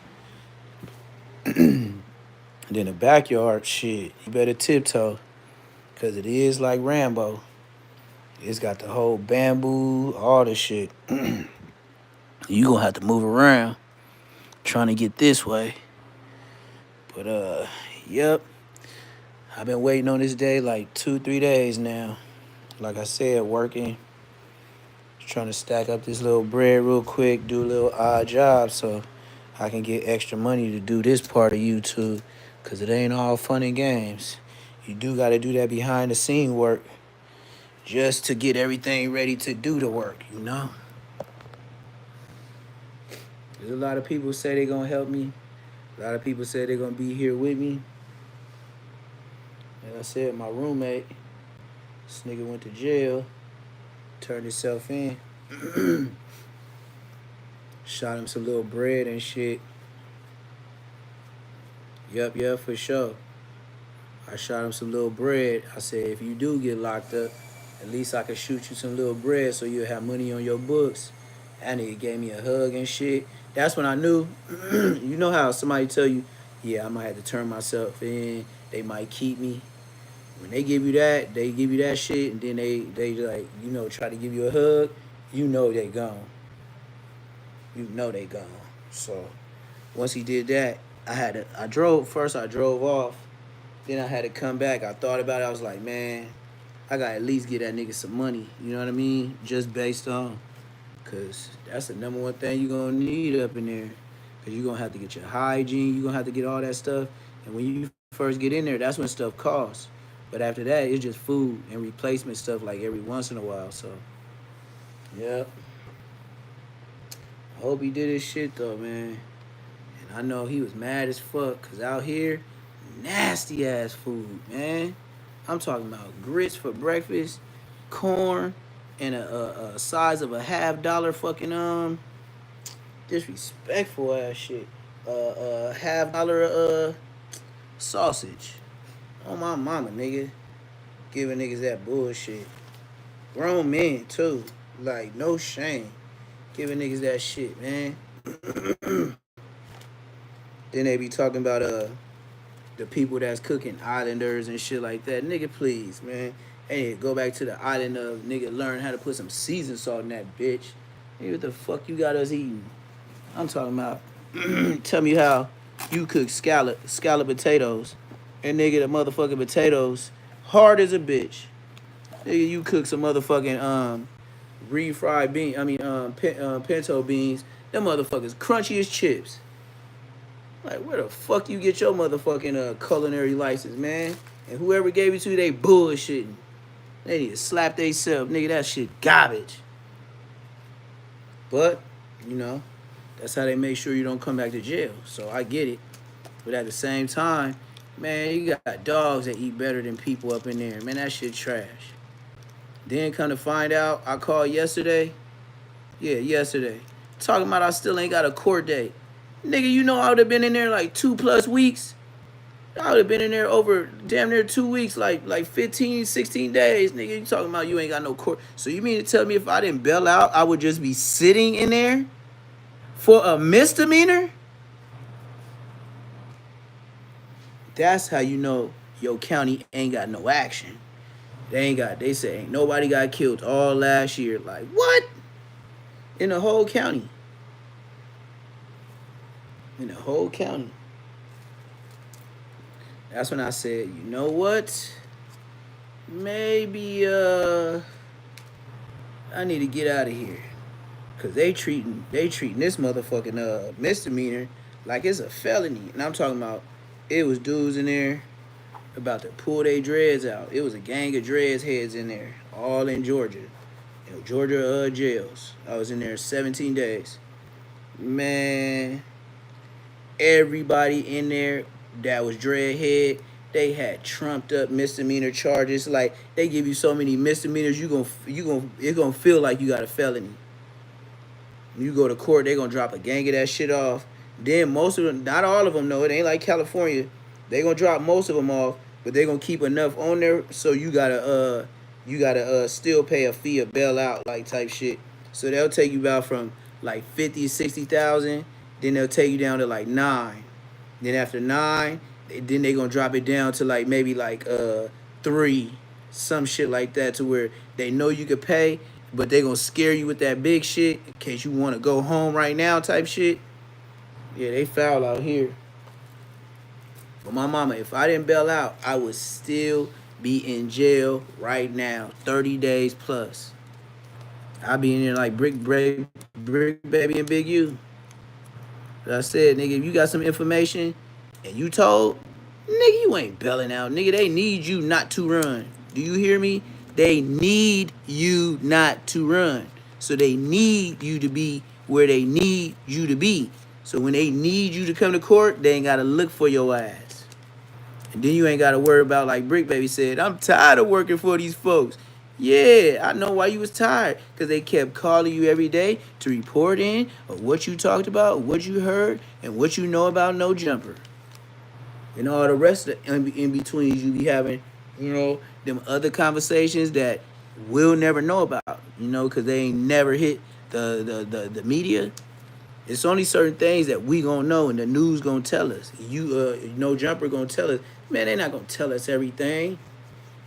And then the backyard, shit, you better tiptoe. Cause it is like Rambo. It's got the whole bamboo, all the shit. You gonna have to move around trying to get this way. But yep. I've been waiting on this day like 2-3 days now. Like I said, working, trying to stack up this little bread real quick, do a little odd job so I can get extra money to do this part of YouTube. Cause it ain't all fun and games. You do gotta do that behind the scene work just to get everything ready to do the work. There's a lot of people say they're gonna help me. A lot of people say they're gonna be here with me. Like I said, my roommate, this nigga went to jail, turned himself in, shot him some little bread and shit. Yep, for sure. I shot him some little bread. I said, if you do get locked up, at least I could shoot you some little bread so you'll have money on your books. That nigga gave me a hug and shit. That's when I knew. You know how somebody tell you, yeah, I might have to turn myself in. They might keep me. When they give you that, they give you that shit, and then they like, try to give you a hug. You know they gone. You know they gone. So once he did that, I drove off. Then I had to come back. I thought about it. I was like, man, I got to at least get that nigga some money. You know what I mean? Just based on. Because that's the number one thing you're going to need up in there. Because you're going to have to get your hygiene. You're going to have to get all that stuff. And when you first get in there, that's when stuff costs. But after that, it's just food and replacement stuff like every once in a while. So, yep. I hope he did his shit, though, man. And I know he was mad as fuck. Because out here, nasty ass food, man. I'm talking about grits for breakfast, corn, and a size of a $50 fucking disrespectful ass shit. $50 sausage. Oh my mama, nigga. Giving niggas that bullshit. Grown men too. Like no shame. Giving niggas that shit, man. Then they be talking about the people that's cooking islanders and shit like that. Nigga, please, man. Hey, go back to the island of nigga learn how to put some seasoned salt in that bitch. Hey, what the fuck you got us eating? I'm talking about Tell me how you cook scallop potatoes, and nigga the motherfucking potatoes hard as a bitch. Nigga, you cook some motherfucking refried bean. I mean pinto beans. Them motherfuckers crunchy as chips. Like where the fuck you get your motherfucking culinary license, man? And whoever gave it to you, they bullshitting. They need to slap theyself, nigga. That shit garbage. But you know, that's how they make sure you don't come back to jail. So I get it. But at the same time, man, you got dogs that eat better than people up in there. Man, that shit trash. Then come to find out, I called yesterday. Yeah, yesterday. Talking about I still ain't got a court date. Nigga, you know I would have been in there like 2+ weeks. I would have been in there over damn near 2 weeks, like 15, 16 days. Nigga, you talking about you ain't got no court. So you mean to tell me if I didn't bail out, I would just be sitting in there for a misdemeanor? That's how you know your county ain't got no action. They say ain't nobody got killed all last year. Like, what? In the whole county. In the whole county. That's when I said, you know what? Maybe I need to get out of here. Cause they treating this motherfucking misdemeanor like it's a felony. And I'm talking about it was dudes in there about to pull their dreads out. It was a gang of dreads heads in there, all in Georgia. You know, Georgia jails. I was in there 17 days. Man, everybody in there that was dreadhead, they had trumped up misdemeanor charges. Like they give you so many misdemeanors, it's gonna feel like you got a felony. When you go to court, they gonna drop a gang of that shit off. Then most of them, not all of them, no, it ain't like California. They gonna drop most of them off, but they gonna keep enough on there so you gotta still pay a fee of bail out like type shit. So they'll take you out from like 50, 60,000, then they'll take you down to like 9. Then after 9, then they gonna drop it down to like maybe like 3, some shit like that, to where they know you could pay, but they gonna scare you with that big shit in case you wanna go home right now type shit. Yeah, they foul out here. But my mama, if I didn't bail out, I would still be in jail right now, 30 days plus. I'll be in there like Brick Baby and Big U. But I said, nigga, if you got some information and you told, nigga, you ain't bailing out. Nigga, they need you not to run. Do you hear me? They need you not to run. So they need you to be where they need you to be. So when they need you to come to court, they ain't got to look for your ass. And then you ain't got to worry about, like Brick Baby said, I'm tired of working for these folks. Yeah, I know why you was tired. Because they kept calling you every day to report in of what you talked about, what you heard, and what you know about No Jumper. And all the rest of the in-betweens you be having, you know, them other conversations that we'll never know about, you know, because they ain't never hit the media. It's only certain things that we gonna know and the news gonna tell us. No Jumper gonna tell us. Man, they not gonna tell us everything.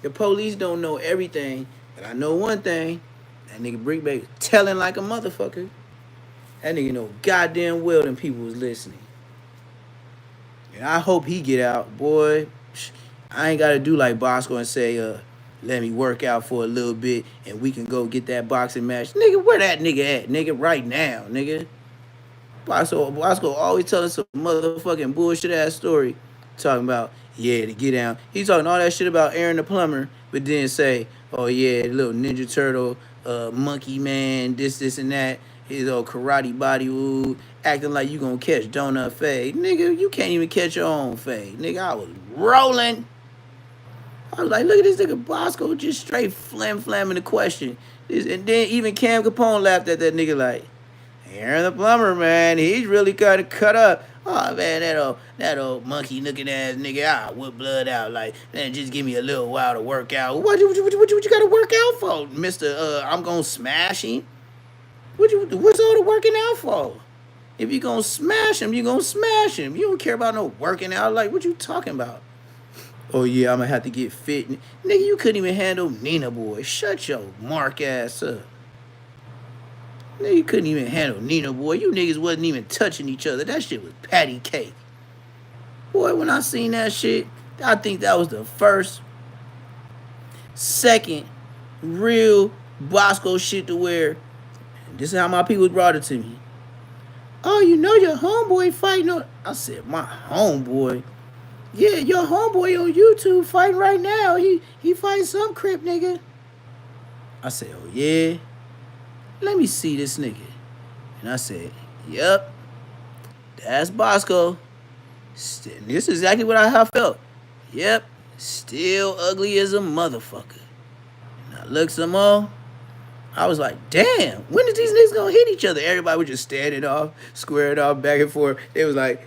The police don't know everything. But I know one thing. That nigga Brick Baby telling like a motherfucker. That nigga know goddamn well them people was listening. And I hope he get out. Boy, I ain't gotta do like Bosco and say, let me work out for a little bit and we can go get that boxing match. Nigga, where that nigga at? Nigga, right now, nigga. Bosco always telling some motherfucking bullshit ass story. Talking about, yeah, to get down. He's talking all that shit about Aaron the plumber, but then say, oh yeah, little Ninja Turtle, monkey man, this and that. His old karate body, ooh, acting like you gonna catch Donut Fade. Nigga, you can't even catch your own fade. Nigga, I was rolling. I was like, look at this nigga Bosco just straight flamming the question. And then even Cam Capone laughed at that nigga like, Aaron the plumber, man, he's really kind of cut up. Oh man, that old monkey looking ass nigga, I whip blood out. Like, man, just give me a little while to work out. What you got to work out for, Mister? I'm gonna smash him. What's all the working out for? If you gonna smash him, you gonna smash him. You don't care about no working out. Like, what you talking about? Oh yeah, I'm gonna have to get fit. Nigga, you couldn't even handle Nina Boy. Shut your mark ass up. Nigga, you couldn't even handle Nina, boy. You niggas wasn't even touching each other. That shit was patty cake. Boy, when I seen that shit, I think that was the first, second real Bosco shit to wear. This is how my people brought it to me. Oh, you know your homeboy fighting on... I said, my homeboy? Yeah, your homeboy on YouTube fighting right now. He fighting some crip nigga. I said, oh yeah? Let me see this nigga. And I said, yep, that's Bosco. This is exactly what I felt. Yep, still ugly as a motherfucker. And I looked some more. I was like, damn, when is these niggas gonna hit each other? Everybody was just standing off, squaring off, back and forth. It was like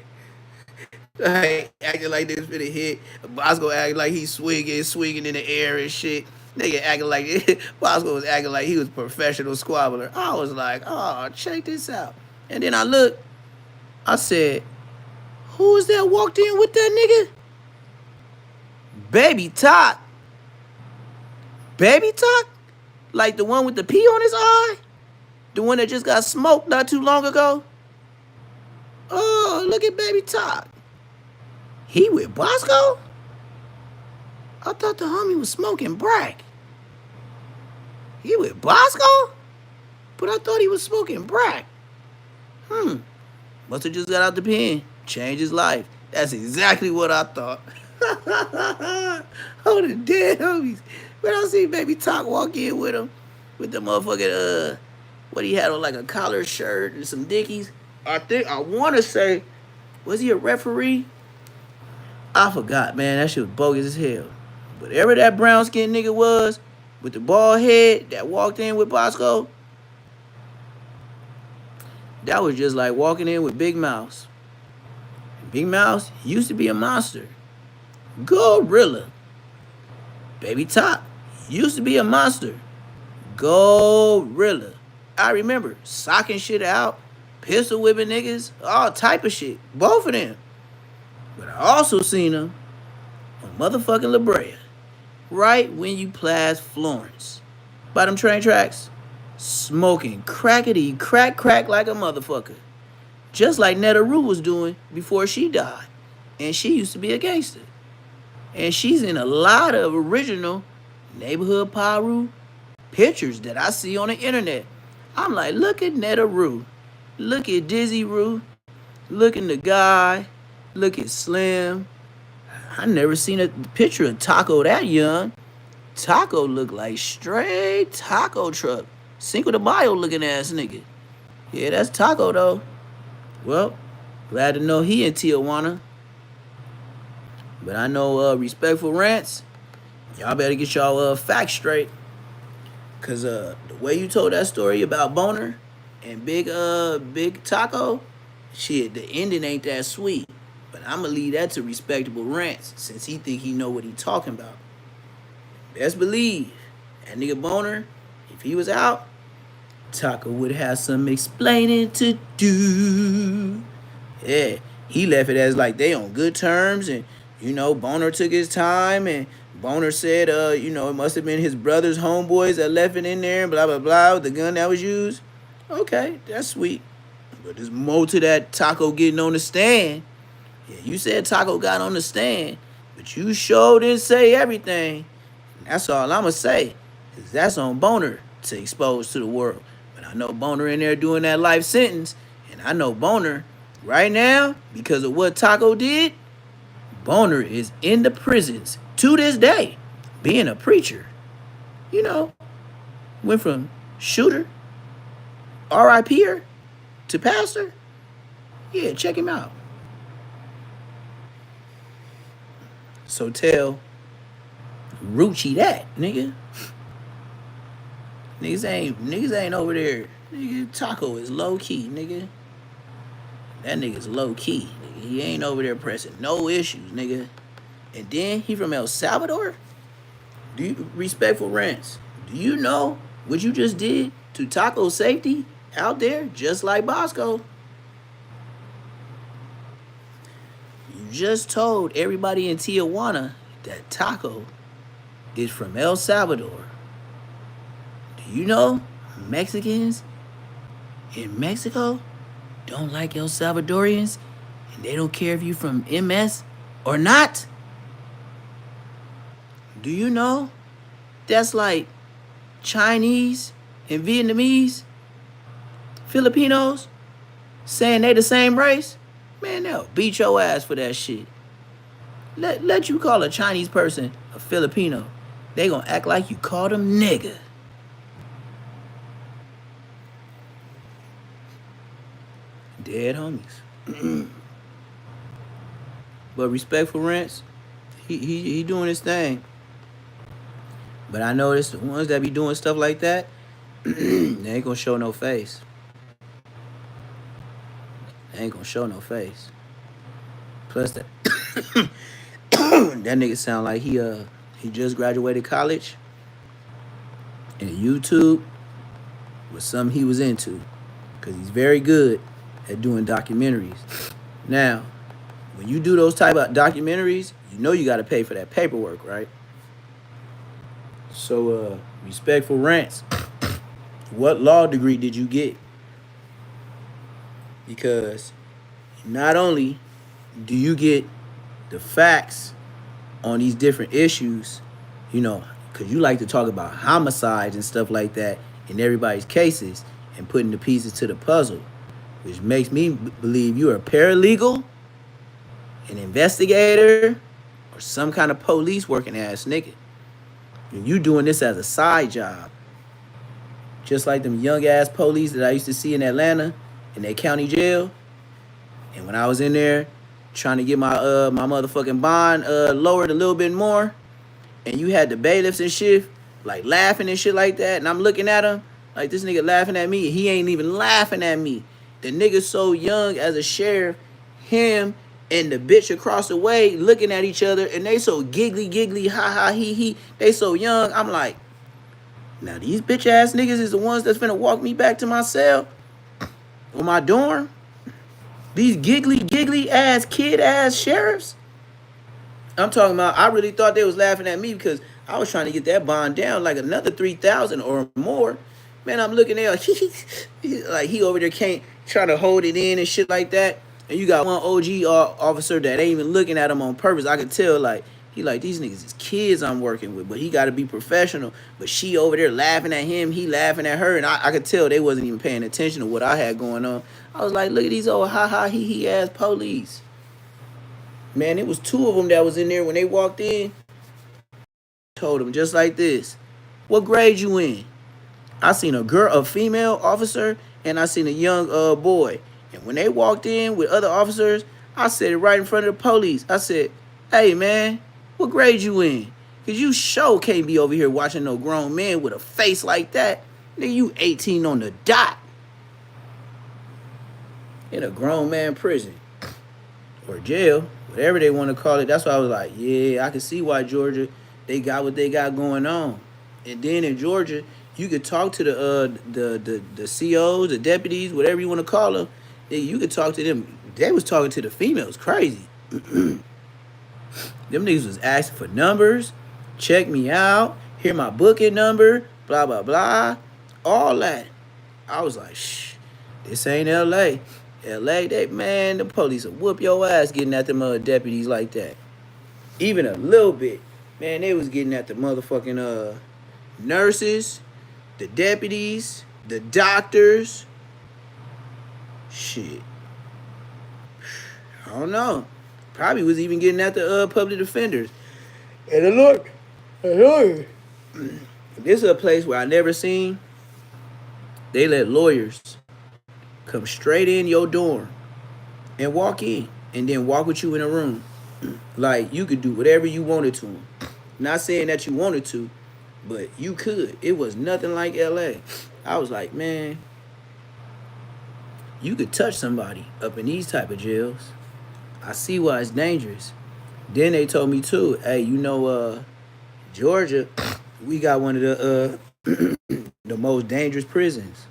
acting like they was finna hit. Bosco acting like he's swinging in the air and shit. Nigga acting like Bosco was acting like he was a professional squabbler. I was like, oh, check this out. And then I looked, I said, who was that walked in with that nigga? Baby Talk. Baby Talk? Like the one with the pee on his eye? The one that just got smoked not too long ago? Oh, look at Baby Talk. He with Bosco? I thought the homie was smoking Brack. He with Bosco? But I thought he was smoking Brack. Must have just got out the pen. Changed his life. That's exactly what I thought. Oh, the dead homies. When I see Baby Talk walk in with him, with the motherfucking, what he had on, like a collar shirt and some Dickies. I want to say, was he a referee? I forgot, man. That shit was bogus as hell. Whatever that brown skinned nigga was, with the bald head that walked in with Bosco, that was just like walking in with Big Mouse. Big Mouse used to be a monster. Gorilla. Baby Talk used to be a monster. Gorilla. I remember socking shit out, pistol whipping niggas, all type of shit. Both of them. But I also seen them on motherfucking La Brea. Right when you pass Florence. By them train tracks. Smoking crackety crack like a motherfucker. Just like Netta Rue was doing before she died. And she used to be a gangster. And she's in a lot of original Neighborhood Paru pictures that I see on the internet. I'm like, look at Netta Rue. Look at Dizzy Rue. Look at the guy. Look at Slim. I never seen a picture of Taco that young. Taco looked like straight taco truck. Cinco de Mayo looking ass nigga. Yeah, that's Taco though. Well, glad to know he in Tijuana. But I know Respectful Rants, y'all better get y'all facts straight. Cause the way you told that story about Boner and Big Taco, shit, the ending ain't that sweet. But I'ma leave that to Respectable Rants, since he think he know what he talking about. Best believe, that nigga Boner, if he was out, Taco would have some explaining to do. Yeah, he left it as like they on good terms, and you know, Boner took his time, and Boner said, you know, it must have been his brother's homeboys that left it in there, blah, blah, blah, with the gun that was used. Okay, that's sweet. But there's more to that Taco getting on the stand. Yeah, you said Taco got on the stand, but you sure didn't say everything. And that's all I'ma say, because that's on Boner to expose to the world. But I know Boner in there doing that life sentence, and I know Boner right now, because of what Taco did, Boner is in the prisons to this day, being a preacher. You know, went from shooter, R.I.P.er, to pastor. Yeah, check him out. So tell Rucci that, nigga. Niggas ain't over there. Nigga, Taco is low key, nigga. That nigga's low key, nigga. He ain't over there pressing no issues, nigga. And then he from El Salvador? Do you, Respectful Rants, do you know what you just did to Taco's safety out there, just like Bosco? You just told everybody in Tijuana that Taco is from El Salvador. Do you know Mexicans in Mexico don't like El Salvadorians and they don't care if you from MS or not? Do you know that's like Chinese and Vietnamese, Filipinos saying they the same race? Man, they'll beat your ass for that shit. Let you call a Chinese person a Filipino. They gonna act like you called them nigga. Dead homies. But respectful Rents, he doing his thing. But I noticed the ones that be doing stuff like that, they ain't gonna show no face. They ain't gonna show no face. Plus that that nigga sound like he just graduated college and YouTube was something he was into. Cause he's very good at doing documentaries. Now, when you do those type of documentaries, you know you gotta pay for that paperwork, right? So respectful Rents, what law degree did you get? Because not only do you get the facts on these different issues, because you like to talk about homicides and stuff like that in everybody's cases and putting the pieces to the puzzle, which makes me believe you're a paralegal, an investigator, or some kind of police working ass nigga. And you doing this as a side job. Just like them young ass police that I used to see in Atlanta in their county jail. And when I was in there trying to get my my motherfucking bond lowered a little bit more, and you had the bailiffs and shit like laughing and shit like that, and I'm looking at him like this nigga laughing at me, he ain't even laughing at me. The nigga so young as a sheriff, him and the bitch across the way looking at each other, and they so giggly, ha ha, he. They so young. I'm like, now these bitch ass niggas is the ones that's finna walk me back to my cell or my dorm. These giggly ass kid ass sheriffs. I'm talking about, I really thought they was laughing at me because I was trying to get that bond down like another 3,000 or more. Man, I'm looking there like he over there can't try to hold it in and shit like that. And you got one OG officer that ain't even looking at him on purpose. I could tell like he like these niggas is kids I'm working with, but he got to be professional. But she over there laughing at him, he laughing at her, and I could tell they wasn't even paying attention to what I had going on. I was like, look at these old ha ha he ass police. Man, it was two of them that was in there when they walked in. Told them just like this, what grade you in? I seen a female officer, and I seen a young boy. And when they walked in with other officers, I said it right in front of the police. I said, hey man, what grade you in? Cause you sure can't be over here watching no grown man with a face like that. Nigga, you 18 on the dot. In a grown man prison. Or jail, whatever they want to call it. That's why I was like, yeah, I can see why Georgia, they got what they got going on. And then in Georgia, you could talk to the COs, the deputies, whatever you want to call them. You could talk to them. They was talking to the females crazy. Them niggas was asking for numbers, check me out, hear my booking number, blah, blah, blah. All that. I was like, shh, this ain't LA. LA, the police will whoop your ass getting at them deputies like that. Even a little bit. Man, they was getting at the motherfucking nurses, the deputies, the doctors. Shit. I don't know. Probably was even getting at the public defenders. And look. This is a place where I never seen. They let lawyers come straight in your dorm and walk in and then walk with you in a room. Like you could do whatever you wanted to them. Not saying that you wanted to, but you could. It was nothing like LA. I was like, man, you could touch somebody up in these type of jails. I see why it's dangerous. Then they told me too, hey, Georgia, we got one of the the most dangerous prisons.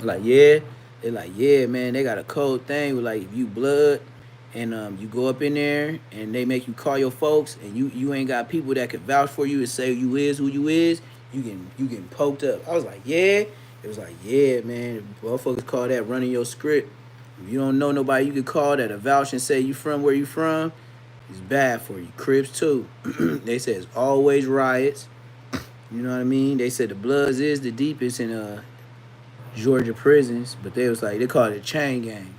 Like, yeah. They're like, yeah, man, they got a code thing with like if you blood and you go up in there and they make you call your folks and you ain't got people that can vouch for you and say you is who you is, you getting poked up. I was like, yeah. It was like, yeah, man, motherfuckers call that running your script. If you don't know nobody you could call that a vouch and say you from where you from, it's bad for you. Crips too. They say it's always riots. You know what I mean? They said the Bloods is the deepest in Georgia prisons, but they was like they called it a chain gang.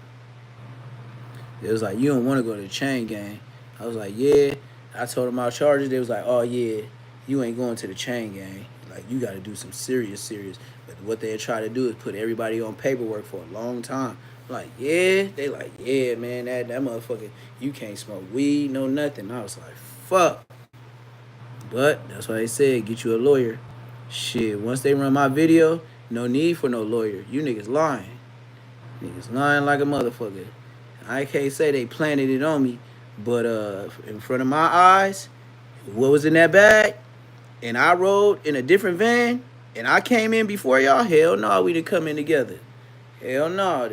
It was like you don't want to go to the chain gang. I was like, yeah. I told them our charges. They was like, oh yeah, you ain't going to the chain gang. Like you got to do some serious. But what they try to do is put everybody on paperwork for a long time. I'm like, yeah. They like, yeah, man. That motherfucker. You can't smoke weed, no nothing. I was like, fuck. But that's why they said get you a lawyer. Shit. Once they run my video, no need for no lawyer. You niggas lying. Niggas lying like a motherfucker. I can't say they planted it on me, but in front of my eyes, what was in that bag? And I rode in a different van, and I came in before y'all. Hell no, we didn't come in together. Hell no,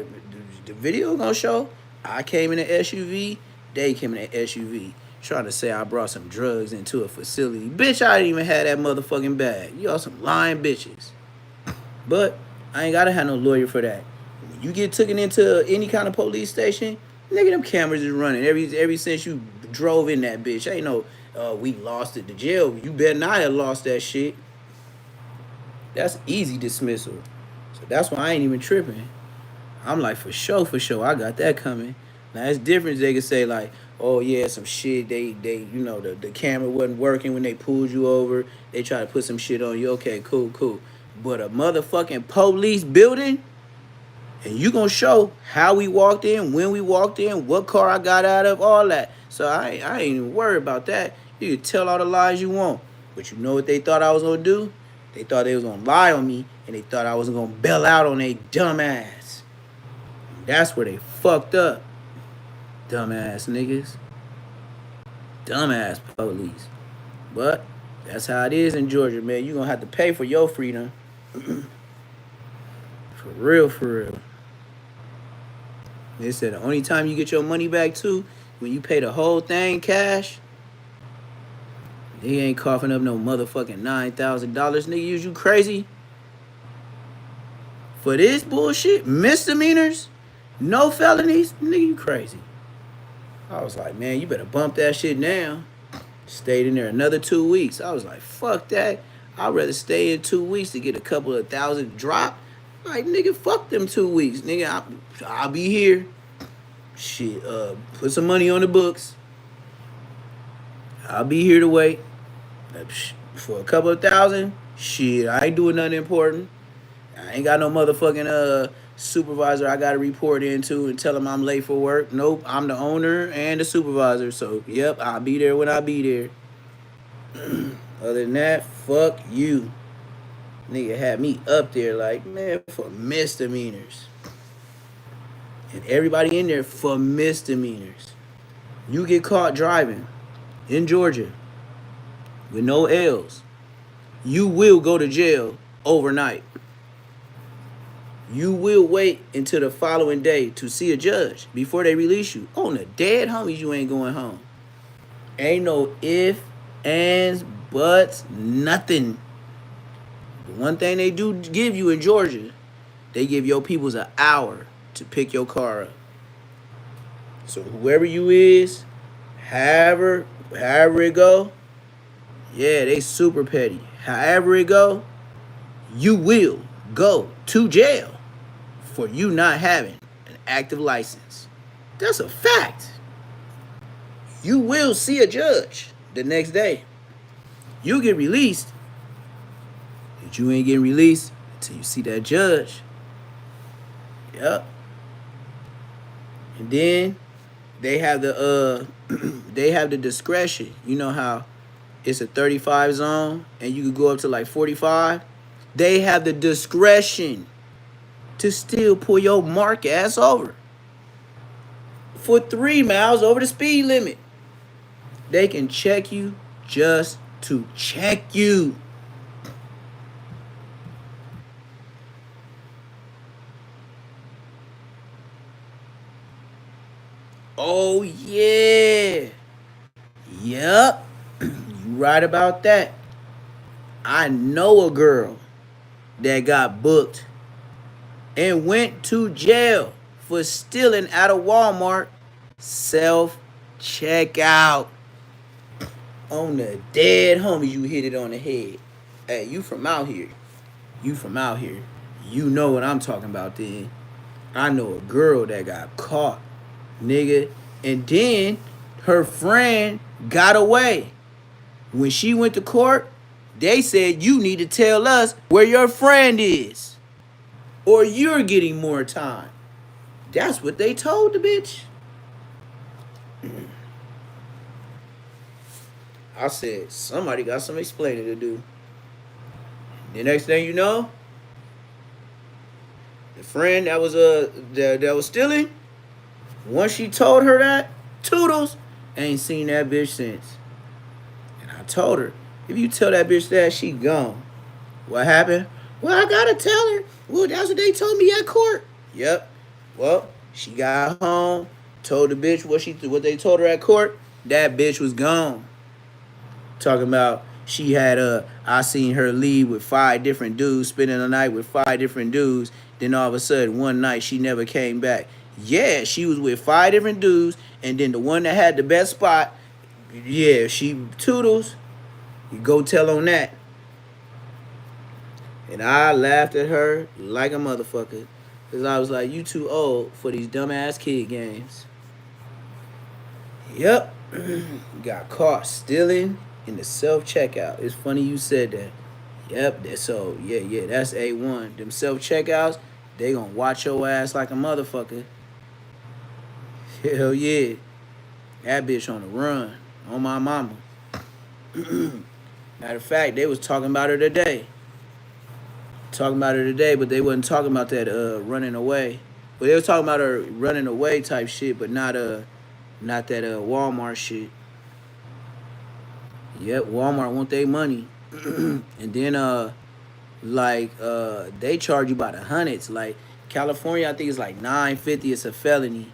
the video gonna show. I came in an SUV. They came in an SUV. Trying to say I brought some drugs into a facility. Bitch, I didn't even have that motherfucking bag. Y'all some lying bitches. But I ain't gotta have no lawyer for that. When you get taken into any kind of police station, nigga, them cameras is running. Every since you drove in that bitch. Ain't no we lost it to jail. You better not have lost that shit. That's easy dismissal. So that's why I ain't even tripping. I'm like, for sure, I got that coming. Now it's different. They could say like, oh yeah, some shit. They the camera wasn't working when they pulled you over. They try to put some shit on you. Okay, cool. But a motherfucking police building, and you gonna show how we walked in, when we walked in, what car I got out of, all that. So I ain't even worried about that. You can tell all the lies you want. But you know what they thought I was gonna do? They thought they was gonna lie on me, and they thought I wasn't gonna bail out on they dumb ass. That's where they fucked up. Dumbass niggas. Dumbass police. But that's how it is in Georgia, man. You gonna have to pay for your freedom. For real. They said the only time you get your money back too, when you pay the whole thing cash, they ain't coughing up no motherfucking $9,000, nigga. Is you crazy? For this bullshit, misdemeanors, no felonies, nigga, you crazy. I was like, man, you better bump that shit down. Stayed in there another 2 weeks. I was like, fuck that. I'd rather stay in 2 weeks to get a couple of thousand drop. Like, nigga, fuck them 2 weeks. Nigga, I'll be here. Shit, put some money on the books. I'll be here to wait. For a couple of thousand, shit, I ain't doing nothing important. I ain't got no motherfucking supervisor I gotta report into and tell him I'm late for work. Nope, I'm the owner and the supervisor. So, yep, I'll be there when I be there. Other than that, fuck you. Nigga had me up there like, man, for misdemeanors. And everybody in there for misdemeanors. You get caught driving in Georgia with no L's, you will go to jail overnight. You will wait until the following day to see a judge before they release you. On the dead homies, you ain't going home. Ain't no ifs, ands, buts, nothing. The one thing they do give you in Georgia, they give your peoples an hour to pick your car up. So whoever you is, however it go, yeah, they super petty. However it go, you will go to jail for you not having an active license. That's a fact. You will see a judge the next day. You get released, but you ain't getting released until you see that judge. Yep. And then they have the they have the discretion. You know how it's a 35 zone and you could go up to like 45? They have the discretion to still pull your mark ass over for 3 miles over the speed limit. They can check you just to check you. Oh yeah. Yep. You right about that. I know a girl that got booked and went to jail for stealing at a Walmart self checkout. On the dead homie, you hit it on the head. Hey, you from out here. You from out here. You know what I'm talking about then. I know a girl that got caught, nigga. And then her friend got away. When she went to court, they said you need to tell us where your friend is. Or you're getting more time. That's what they told the bitch. I said, somebody got some explaining to do. The next thing you know, the friend that was stealing, once she told her that, Toodles ain't seen that bitch since. And I told her, if you tell that bitch that, she gone. What happened? Well, I gotta tell her. Well, that's what they told me at court. Yep. Well, she got home, told the bitch what they told her at court. That bitch was gone. Talking about she had I seen her leave with 5 different dudes, spending the night with 5 different dudes. Then all of a sudden, one night she never came back. Yeah, she was with 5 different dudes, and then the one that had the best spot, yeah, she Toodles. You go tell on that. And I laughed at her like a motherfucker. Because I was like, you too old for these dumbass kid games. Yep. Got caught stealing in the self-checkout. It's funny you said that. Yep. So, yeah, that's A1. Them self-checkouts, they gonna watch your ass like a motherfucker. Hell yeah. That bitch on the run. On my mama. Matter of fact, they was talking about her today. But they wasn't talking about that running away. But they was talking about her running away type shit, but not that Walmart shit. Yep, Walmart want their money. And then they charge you by the hundreds. Like California, I think it's like $9.50. It's a felony.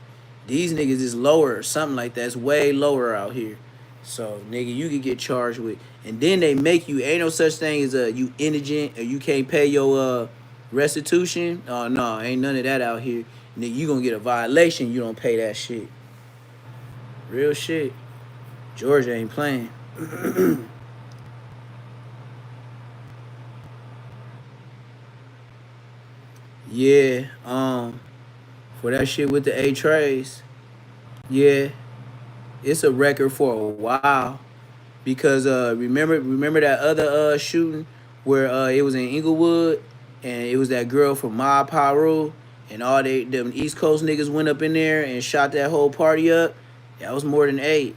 These niggas is lower or something like that. It's way lower out here. So nigga, you could get charged with, and then they make you. Ain't no such thing as you indigent or you can't pay your restitution. Oh no, ain't none of that out here. Nigga, you gonna get a violation. You don't pay that shit. Real shit. Georgia ain't playing. Yeah. For that shit with the A-Trays. Yeah. It's a record for a while. Because remember that other shooting where it was in Inglewood and it was that girl from Mob Pyru and all them East Coast niggas went up in there and shot that whole party up. That was more than 8.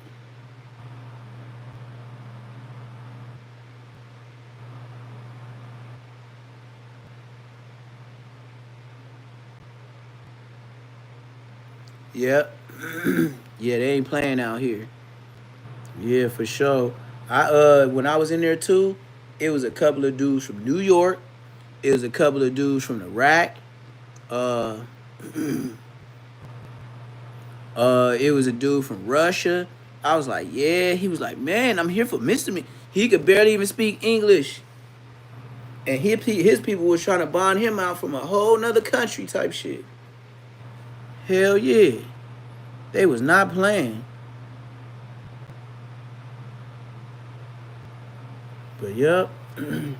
Yep. Yeah, they ain't playing out here. Yeah, for sure. I when I was in there too, it was a couple of dudes from New York. It was a couple of dudes from Iraq. Uh, it was a dude from Russia. I was like, yeah. He was like, man, I'm here for misdemeanor. He could barely even speak English, and his people was trying to bond him out from a whole nother country type shit. Hell yeah, they was not playing. But yup. And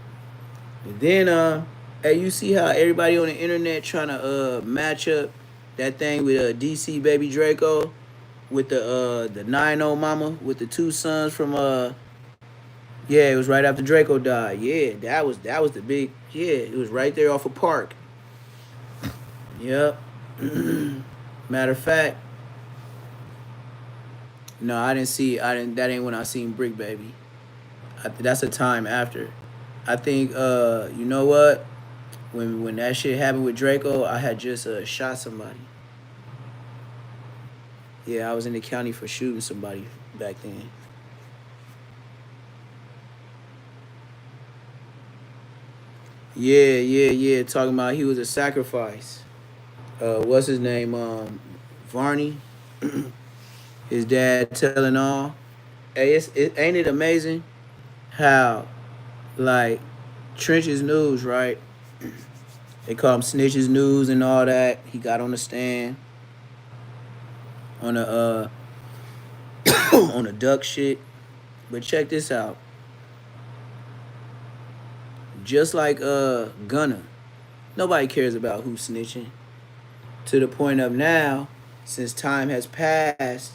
then hey, you see how everybody on the internet trying to match up that thing with DC Baby Draco with the 9-0 mama with the 2 sons from yeah, it was right after Draco died. Yeah, that was the big, yeah, it was right there off of Park. Yep. Matter of fact, no, I didn't that ain't when I seen Brick Baby. That's a time after. I think you know what? When that shit happened with Draco, I had just shot somebody. Yeah, I was in the county for shooting somebody back then. Yeah. Talking about he was a sacrifice. What's his name? Varney. His dad telling all. Hey, ain't it amazing how like Trench's News, right? They call him Snitches News and all that. He got on the stand on the on the duck shit. But check this out. Just like Gunna, nobody cares about who's snitching. To the point of now, since time has passed,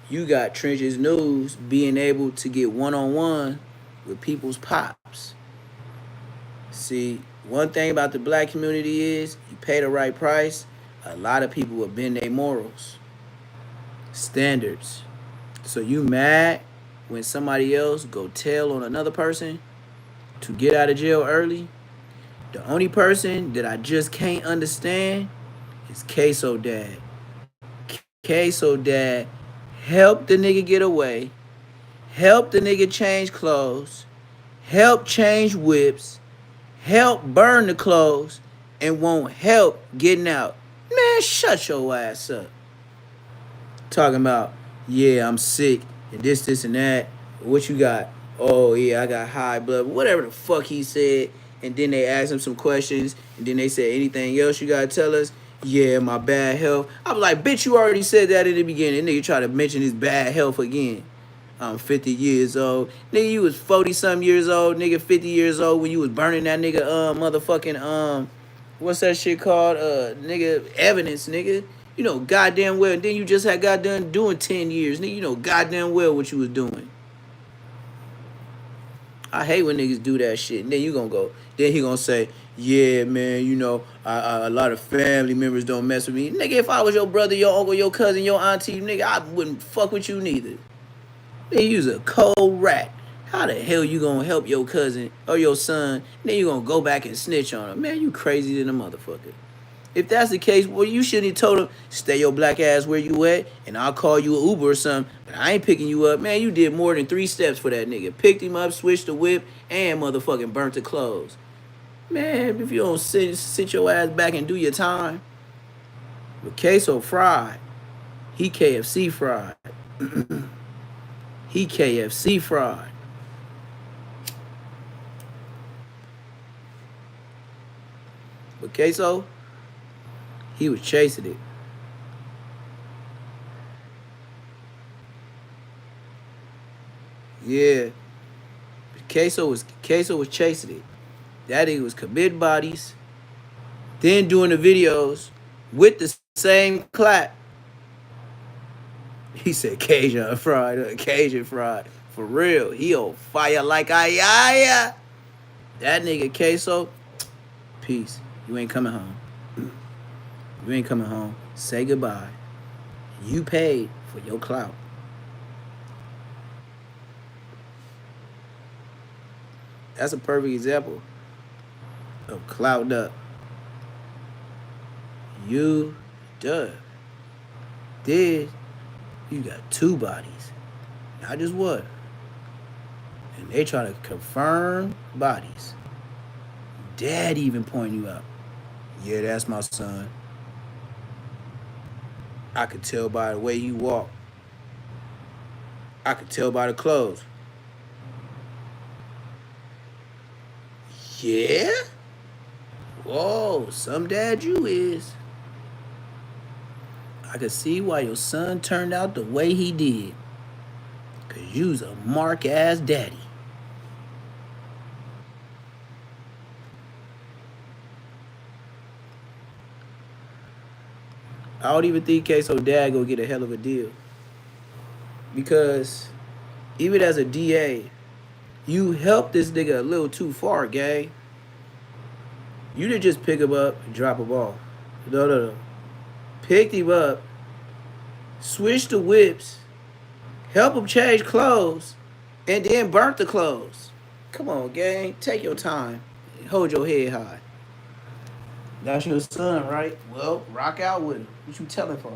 you got Trenches News being able to get one-on-one with people's pops. See, one thing about the black community is you pay the right price, a lot of people will bend their morals, standards. So you mad when somebody else go tell on another person to get out of jail early? The only person that I just can't understand is Queso Dad. Queso Dad helped the nigga get away, helped the nigga change clothes, help change whips, help burn the clothes, and won't help getting out. Man, shut your ass up. Talking about, yeah, I'm sick, and this, and that. What you got? Oh, yeah, I got high blood. Whatever the fuck he said. And then they asked him some questions, and then they said, anything else you gotta tell us? Yeah, my bad health. I was like, bitch, you already said that in the beginning. Nigga try to mention his bad health again. I'm 50 years old. Nigga, you was 40-something years old. Nigga, 50 years old when you was burning that nigga, motherfucking, what's that shit called? Nigga, evidence, nigga. You know goddamn well. Then you just had got done doing 10 years. Nigga, you know goddamn well what you was doing. I hate when niggas do that shit. And then you gonna go. Then he gonna say, yeah, man, you know, a lot of family members don't mess with me. Nigga, if I was your brother, your uncle, your cousin, your auntie, nigga, I wouldn't fuck with you neither. Nigga, you's a cold rat. How the hell you gonna help your cousin or your son? Then you gonna go back and snitch on him. Man, you crazy than a motherfucker. If that's the case, well, you shouldn't have told him, stay your black ass where you at, and I'll call you an Uber or something, but I ain't picking you up. Man, you did more than 3 steps for that nigga. Picked him up, switched the whip, and motherfucking burnt the clothes. Man, if you don't sit your ass back and do your time. But Queso fried. He KFC fried. He KFC fried. But Queso, he was chasing it. Yeah. Queso was chasing it. That nigga was committing bodies, then doing the videos with the same clap. He said Cajun fried, Cajun fried. For real. He on fire like ayaya. That nigga Queso, peace. You ain't coming home. You ain't coming home. Say goodbye. You paid for your clout. That's a perfect example of clout up. You done. Then you got 2 bodies. Not just one. And they try to confirm bodies. Dad even pointing you out. Yeah, that's my son. I could tell by the way you walk. I could tell by the clothes. Yeah? Whoa, some dad you is. I could see why your son turned out the way he did. Cause you's a mark-ass daddy. I don't even think Queso dad gonna get a hell of a deal. Because even as a DA, you helped this nigga a little too far, gang. You didn't just pick him up and drop him off. No. Picked him up, switched the whips, helped him change clothes, and then burnt the clothes. Come on, gang. Take your time. Hold your head high. That's your son, right? Well, rock out with him. What you telling for?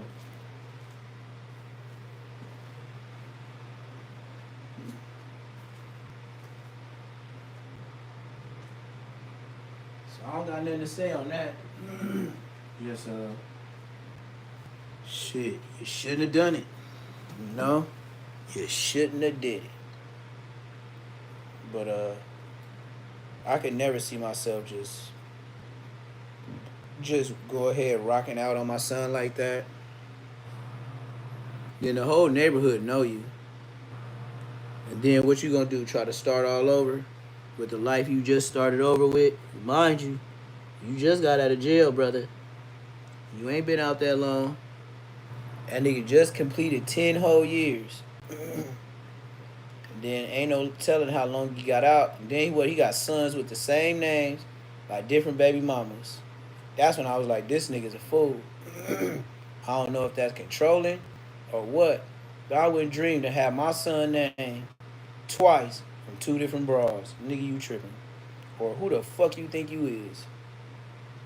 So I don't got nothing to say on that. Yes, shit, you shouldn't have done it. No, you shouldn't have did it. But I could never see myself just just go ahead rocking out on my son like that, then the whole neighborhood know you. And then what you gonna do? Try to start all over with the life you just started over with? Mind you, you just got out of jail, brother. You ain't been out that long. That nigga just completed 10 whole years. And then ain't no telling how long he got out. And then he got sons with the same names, like different baby mamas. That's when I was like, this nigga's a fool. I don't know if that's controlling or what. But I wouldn't dream to have my son name twice from two different bras. Nigga, you tripping. Or who the fuck you think you is?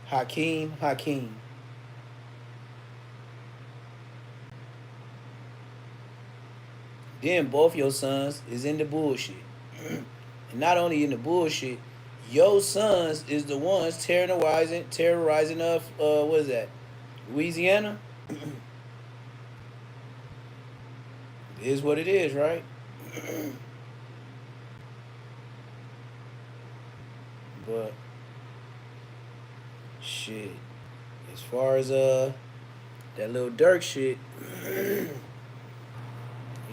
Hakeem. Then both your sons is in the bullshit. And not only in the bullshit, your sons is the ones terrorizing what is that? Louisiana? It is what it is, right? But shit. As far as that little Dirk shit,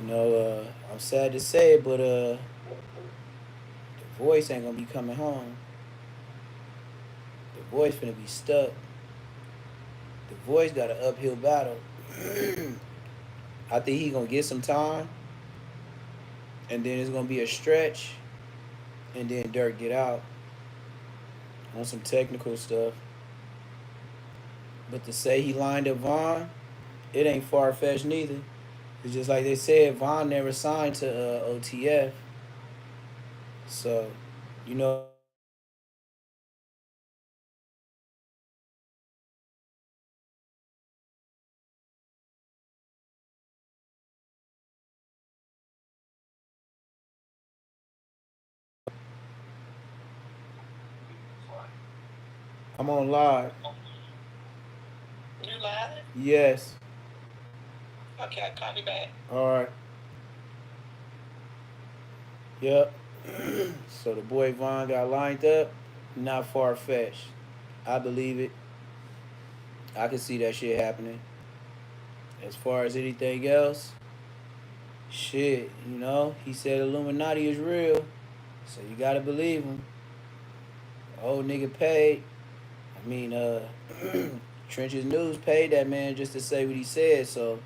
I'm sad to say it, but the voice ain't gonna be coming home. The voice finna be stuck. The voice got an uphill battle. I think he gonna get some time, and then it's gonna be a stretch, and then Dirk get out on some technical stuff. But to say he lined up Vaughn, it ain't far fetched neither. It's just like they said, Vaughn never signed to OTF, so you know. I'm on live. You live? Yes. Okay, call me back. All right. Yep. So the boy Vaughn got lined up. Not far fetched. I believe it. I can see that shit happening. As far as anything else, shit, he said Illuminati is real. So you gotta believe him. Old nigga paid. I mean, Trenches News paid that man just to say what he said. So,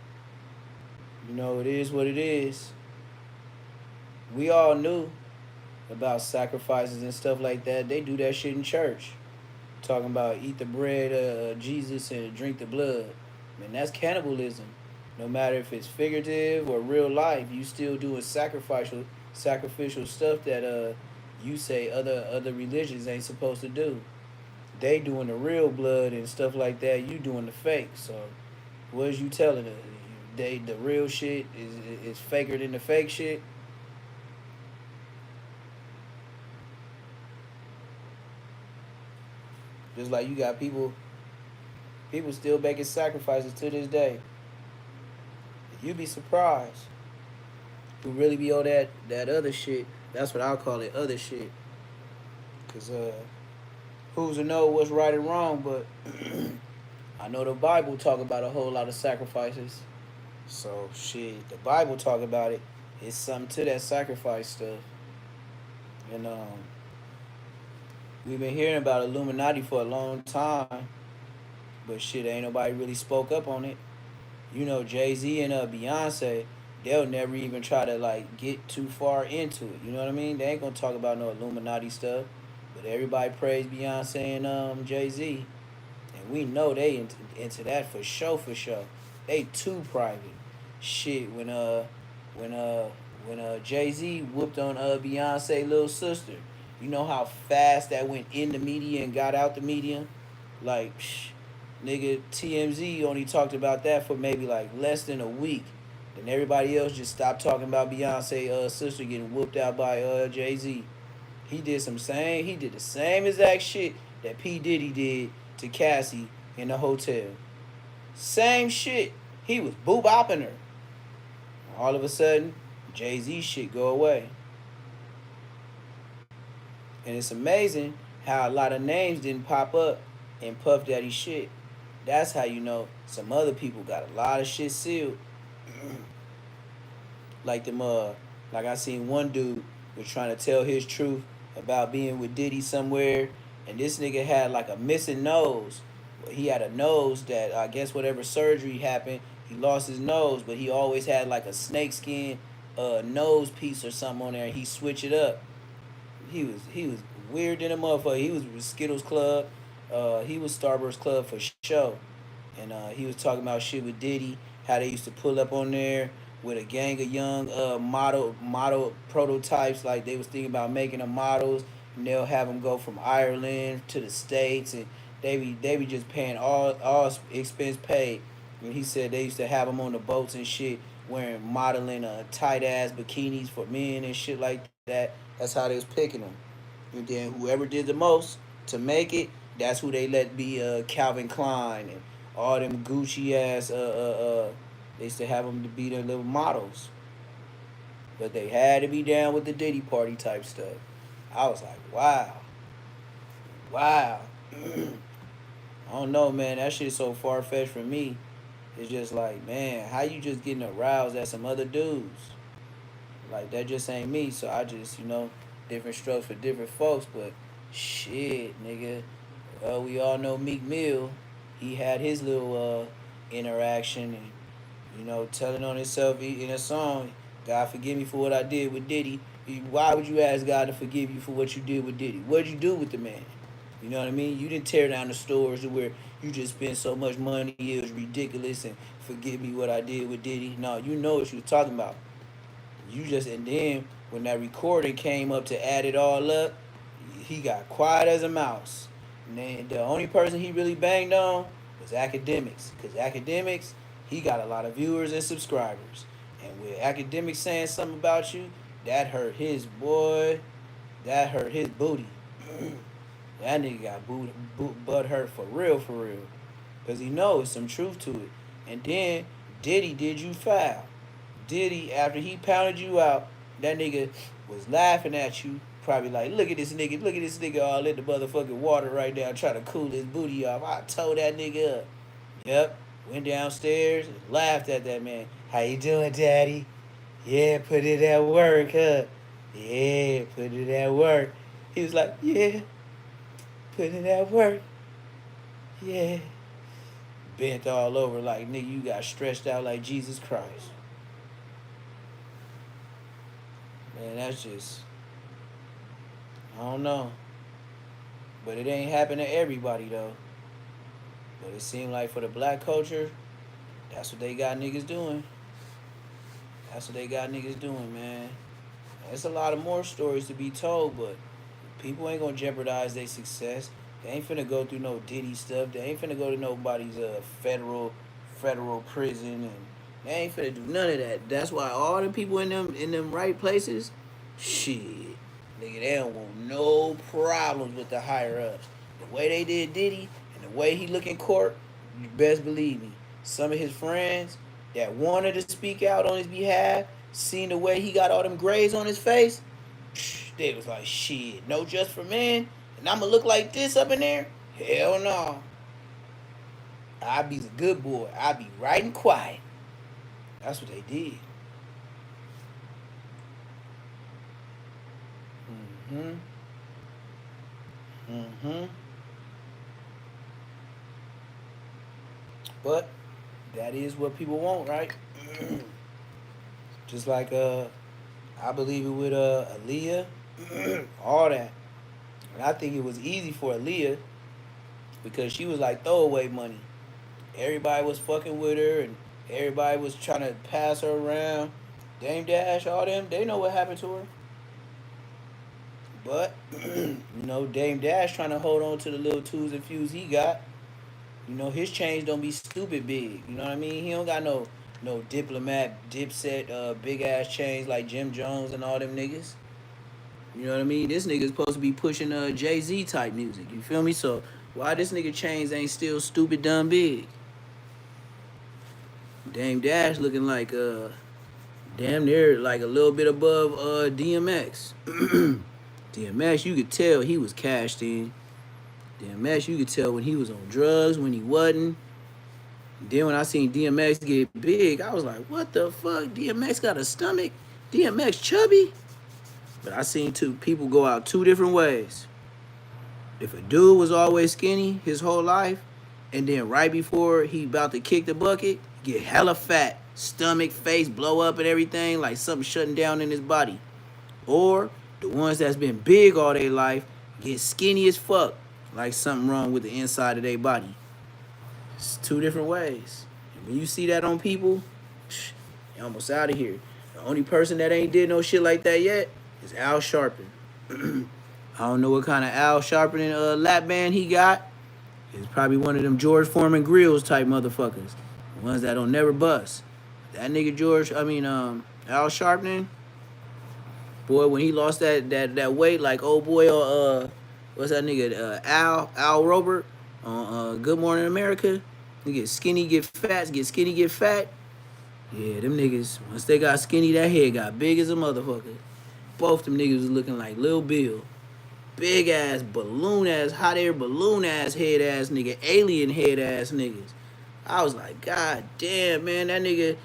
it is what it is. We all knew about sacrifices and stuff like that. They do that shit in church. Talking about eat the bread of Jesus and drink the blood. Man, that's cannibalism. No matter if it's figurative or real life, you still doing sacrificial stuff that you say other religions ain't supposed to do. They doing the real blood and stuff like that. You doing the fake. So, what is you telling us? The real shit is faker than the fake shit. Just like you got people still making sacrifices to this day. You'd be surprised who really be on that other shit. That's what I'll call it, other shit. Cause who's to know what's right and wrong? But I know the Bible talk about a whole lot of sacrifices. So shit, the Bible talk about it. It's something to that sacrifice stuff. And we've been hearing about Illuminati for a long time, but shit, ain't nobody really spoke up on it. Jay-Z and Beyonce, they'll never even try to like get too far into it. You know what I mean? They ain't gonna talk about no Illuminati stuff. But everybody praise Beyonce and Jay-Z, and we know they into that for sure, for sure. They too private. Shit, when Jay-Z whooped on Beyonce little sister, you know how fast that went in the media and got out the media? Like, nigga, TMZ only talked about that for maybe like less than a week. Then everybody else just stopped talking about Beyonce sister getting whooped out by Jay-Z. He did the same exact shit that P. Diddy did to Cassie in the hotel. Same shit. He was boop-opping her. All of a sudden, Jay-Z shit go away. And it's amazing how a lot of names didn't pop up and Puff Daddy shit. That's how you know some other people got a lot of shit sealed. Like them like I seen one dude was trying to tell his truth about being with Diddy somewhere, and this nigga had like a missing nose. He had a nose that I guess whatever surgery happened, he lost his nose, but he always had like a snakeskin nose piece or something on there, and he switch it up. He was weird than a motherfucker. He was with Skittles Club. He was Starburst Club for show, and he was talking about shit with Diddy. How they used to pull up on there with a gang of young model prototypes. Like they was thinking about making them models, and they'll have them go from Ireland to the States, and they be just paying all expense paid. And he said they used to have them on the boats and shit, wearing modeling tight ass bikinis for men and shit like that. That's how they was picking them. And then whoever did the most to make it, that's who they let be Calvin Klein and all them Gucci ass. They used to have them to be their little models, but they had to be down with the Diddy party type stuff. I was like, wow, wow. I don't know, man. That shit's so far fetched for me. It's just like, man, how you just getting aroused at some other dudes? Like that just ain't me. So I just, different strokes for different folks. But shit, nigga. We all know Meek Mill. He had his little interaction and telling on himself in a song, God forgive me for what I did with Diddy. Why would you ask God to forgive you for what you did with Diddy? What did you do with the man? You know what I mean? You didn't tear down the stores to where you just spent so much money, it was ridiculous, and forgive me what I did with Diddy. No, you know what you were talking about. And then when that recording came up to add it all up, he got quiet as a mouse. And then the only person he really banged on was Academics. Because Academics, he got a lot of viewers and subscribers. And with Academics saying something about you, that hurt his boy. That hurt his booty. That nigga got butt hurt for real, for real. Because he knows some truth to it. And then Diddy did you foul. Diddy, after he pounded you out, that nigga was laughing at you. Probably like, look at this nigga all in the motherfucking water right now trying to cool his booty off. I told that nigga up. Yep. Went downstairs and laughed at that man. How you doing, daddy? Yeah, put it at work, huh? Yeah, put it at work. He was like, yeah, put it at work. Yeah. Bent all over like, nigga, you got stretched out like Jesus Christ. Man, that's just, I don't know. But it ain't happen to everybody, though. But it seemed like for the black culture, that's what they got niggas doing. That's what they got niggas doing, man. There's a lot of more stories to be told, but people ain't gonna jeopardize their success. They ain't finna go through no Diddy stuff. They ain't finna go to nobody's federal prison, and they ain't finna do none of that. That's why all the people in them right places, shit, nigga, they don't want no problems with the higher ups. The way they did Diddy and the way he look in court, you best believe me. Some of his friends that wanted to speak out on his behalf, seen the way he got all them grays on his face, they was like, shit, no just for men, and I'ma look like this up in there? Hell no. I be the good boy. I be right and quiet. That's what they did. Mm-hmm. Mm-hmm. But that is what people want, right? Just like I believe it with Aaliyah, all that. And I think it was easy for Aaliyah because she was like throwaway money. Everybody was fucking with her and everybody was trying to pass her around. Dame Dash, all them, they know what happened to her. But, Dame Dash trying to hold on to the little twos and fews he got. His chains don't be stupid big. You know what I mean? He don't got no diplomat, dipset, big ass chains like Jim Jones and all them niggas. You know what I mean? This nigga's supposed to be pushing Jay-Z type music. You feel me? So why this nigga chains ain't still stupid dumb big? Dame Dash looking like damn near like a little bit above DMX. DMX, you could tell he was cashed in. DMX, you could tell when he was on drugs, when he wasn't. Then when I seen DMX get big, I was like, what the fuck? DMX got a stomach? DMX chubby? But I seen two people go out two different ways. If a dude was always skinny his whole life, and then right before he about to kick the bucket, get hella fat, stomach, face blow up and everything, like something shutting down in his body. Or the ones that's been big all their life get skinny as fuck, like something wrong with the inside of their body. It's two different ways. And when you see that on people, you're almost out of here. The only person that ain't did no shit like that yet is Al Sharpton. I don't know what kind of Al Sharpton lap band he got. It's probably one of them George Foreman grills type motherfuckers. The ones that don't never bust. That nigga Al Sharpton, boy, when he lost that weight, like old boy what's that nigga, Al Robert on Good Morning America. He get skinny, get fat, get skinny, get fat. Yeah, them niggas, once they got skinny, that head got big as a motherfucker. Both them niggas was looking like Lil Bill. Big ass, balloon ass, hot air balloon ass, head ass nigga, alien head ass niggas. I was like, God damn, man, that nigga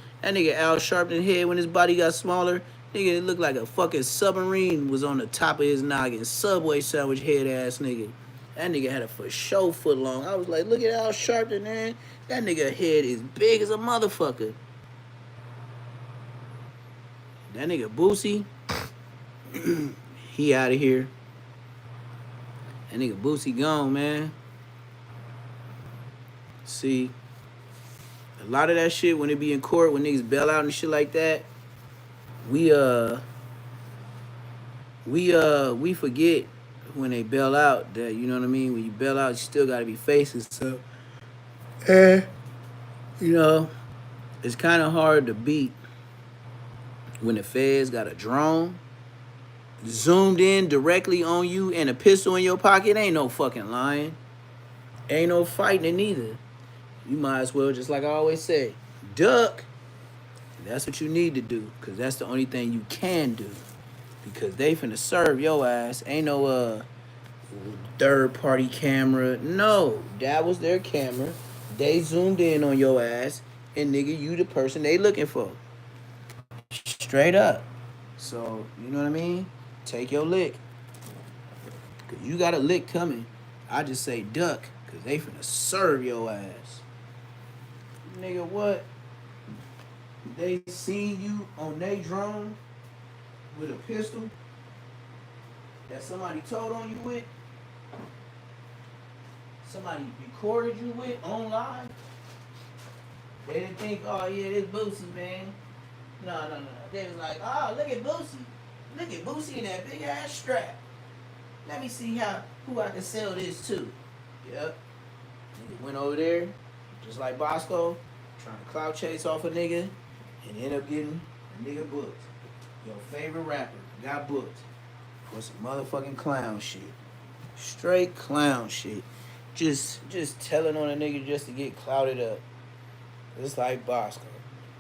Al Sharpton head when his body got smaller, nigga, it looked like a fucking submarine was on the top of his noggin. Subway sandwich head ass nigga. That nigga had a for show foot long. I was like, look at Al Sharpton, man. That nigga head is big as a motherfucker. That nigga Boosie, he out of here. That nigga Boosie gone, man. See, a lot of that shit when it be in court, when niggas bail out and shit like that, we forget when they bail out that, you know what I mean? When you bail out, you still gotta be facing stuff. And, you know, it's kind of hard to beat when the feds got a drone zoomed in directly on you and a pistol in your pocket. Ain't no fucking lying. Ain't no fighting it neither. You might as well, just like I always say, duck. That's what you need to do, because that's the only thing you can do. Because they finna serve your ass. Ain't no third party camera. No, that was their camera. They zoomed in on your ass, and nigga, you the person they looking for. Straight up. So, you know what I mean? Take your lick. Because you got a lick coming. I just say duck, because they finna serve your ass. Nigga, what? They seen you on they drone with a pistol that somebody told on you with? Somebody recorded you with on live? They didn't think, oh yeah, this Boosie, man. No. They was like, oh, look at Boosie. Look at Boosie in that big ass strap. Let me see who I can sell this to. Yep. Nigga went over there, just like Bosco, trying to clout chase off a nigga, and end up getting a nigga booked. Your favorite rapper got booked for some motherfucking clown shit. Straight clown shit. Just telling on a nigga just to get clouted up. It's like Bosco.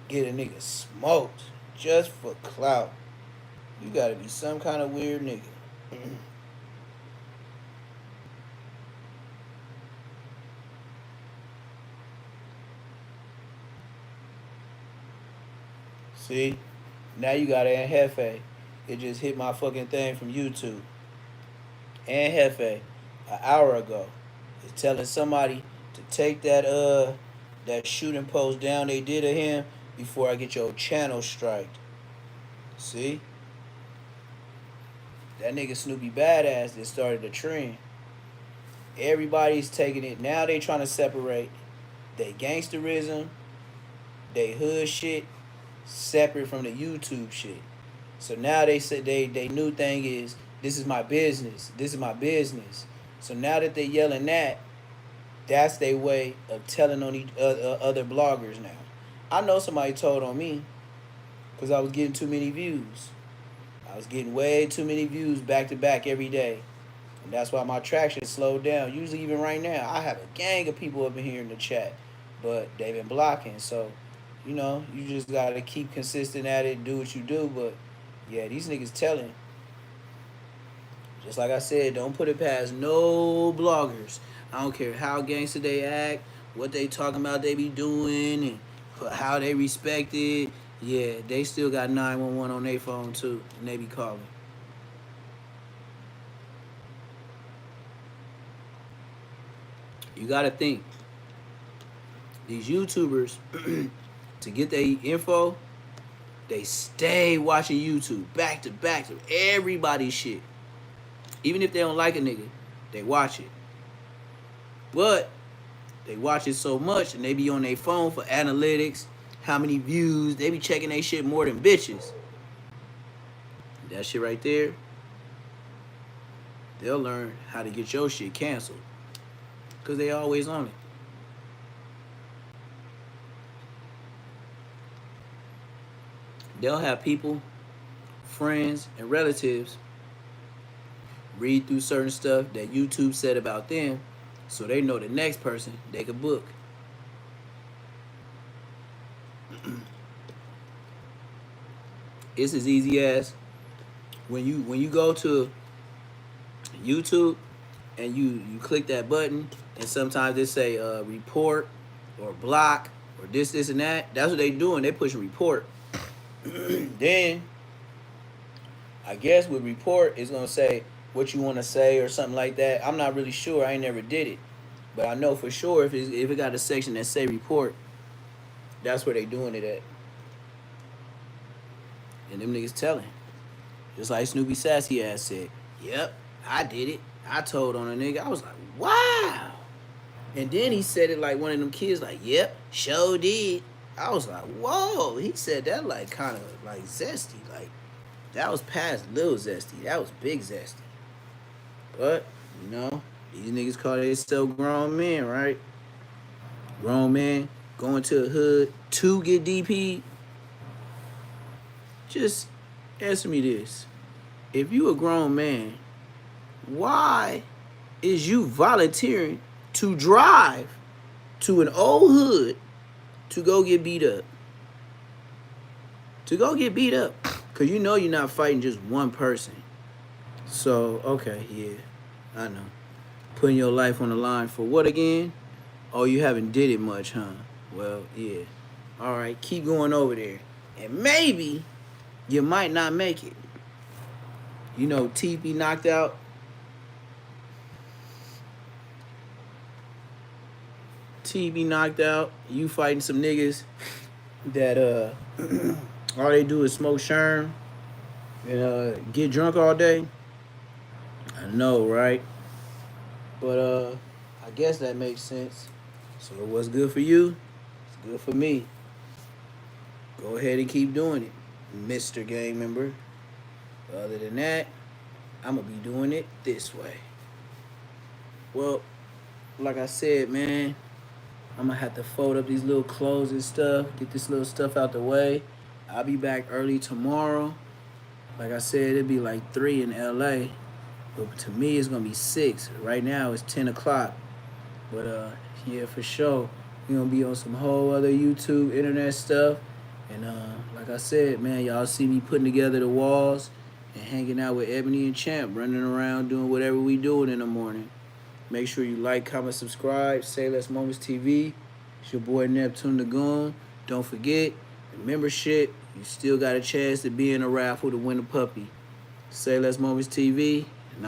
Get a nigga smoked just for clout. You gotta be some kind of weird nigga. See? Now you got Aunt Hefe. It just hit my fucking thing from YouTube. Aunt Hefe, an hour ago, is telling somebody to take that shooting post down they did of him before I get your channel striked. See? That nigga Snoopy Badass that started the trend. Everybody's taking it. Now they trying to separate they gangsterism, they hood shit, separate from the YouTube shit. So now they said they new thing is, this is my business. This is my business. So now that they yelling that, that's their way of telling on other bloggers now. I know somebody told on me because I was getting too many views. I was getting way too many views back to back every day. And that's why my traction slowed down. Usually even right now, I have a gang of people up in here in the chat, but they've been blocking. So, you know, you just got to keep consistent at it, do what you do. But, yeah, these niggas telling. Just like I said, don't put it past no bloggers. I don't care how gangster they act, what they talking about they be doing, and how they respect it. Yeah, they still got 911 on their phone too, and they be calling. You gotta think, these YouTubers, to get their info, they stay watching YouTube back to back to everybody's shit. Even if they don't like a nigga, they watch it. But they watch it so much and they be on their phone for analytics, how many views. They be checking their shit more than bitches. That shit right there, they'll learn how to get your shit canceled. Because they always on it. They'll have people, friends, and relatives read through certain stuff that YouTube said about them so they know the next person they could book. It's as easy as when you go to YouTube and you click that button and sometimes they say report or block or this and that. That's what they doing. They pushing report. Then I guess with report it's gonna say what you want to say or something like that. I'm not really sure. I ain't never did it, but I know for sure if it got a section that say report, that's where they doing it at. And them niggas telling, just like Snoopy Sassy ass said, "Yep, I did it. I told on a nigga." I was like, "Wow." And then he said it like one of them kids, like, "Yep, sure did." I was like, "Whoa." He said that like kind of like zesty, like that was past little zesty. That was big zesty. But, these niggas call themselves grown men, right? Grown men going to the hood to get DP. Just answer me this. If you a grown man, why is you volunteering to drive to an old hood to go get beat up? To go get beat up. Because you know you're not fighting just one person. So, okay, yeah, I know. Putting your life on the line for what again? Oh, you haven't did it much, huh? Well, yeah. All right, keep going over there. And maybe you might not make it. TP knocked out. TB knocked out. You fighting some niggas that all they do is smoke sherm and get drunk all day. I know, right? But I guess that makes sense. So what's good for you, it's good for me. Go ahead and keep doing it, Mr. Gang Member. Other than that, I'm going to be doing it this way. Well, like I said, man, I'm going to have to fold up these little clothes and stuff, get this little stuff out the way. I'll be back early tomorrow. Like I said, it'll be like 3 in L.A., but to me, it's going to be 6. Right now, it's 10 o'clock. But, yeah, for sure, we're going to be on some whole other YouTube, internet stuff. And like I said, man, y'all see me putting together the walls and hanging out with Ebony and Champ, running around doing whatever we doing in the morning. Make sure you like, comment, subscribe. Say Less Moments TV. It's your boy Neptune the Goon. Don't forget, the membership, you still got a chance to be in a raffle to win a puppy. Say Less Moments TV.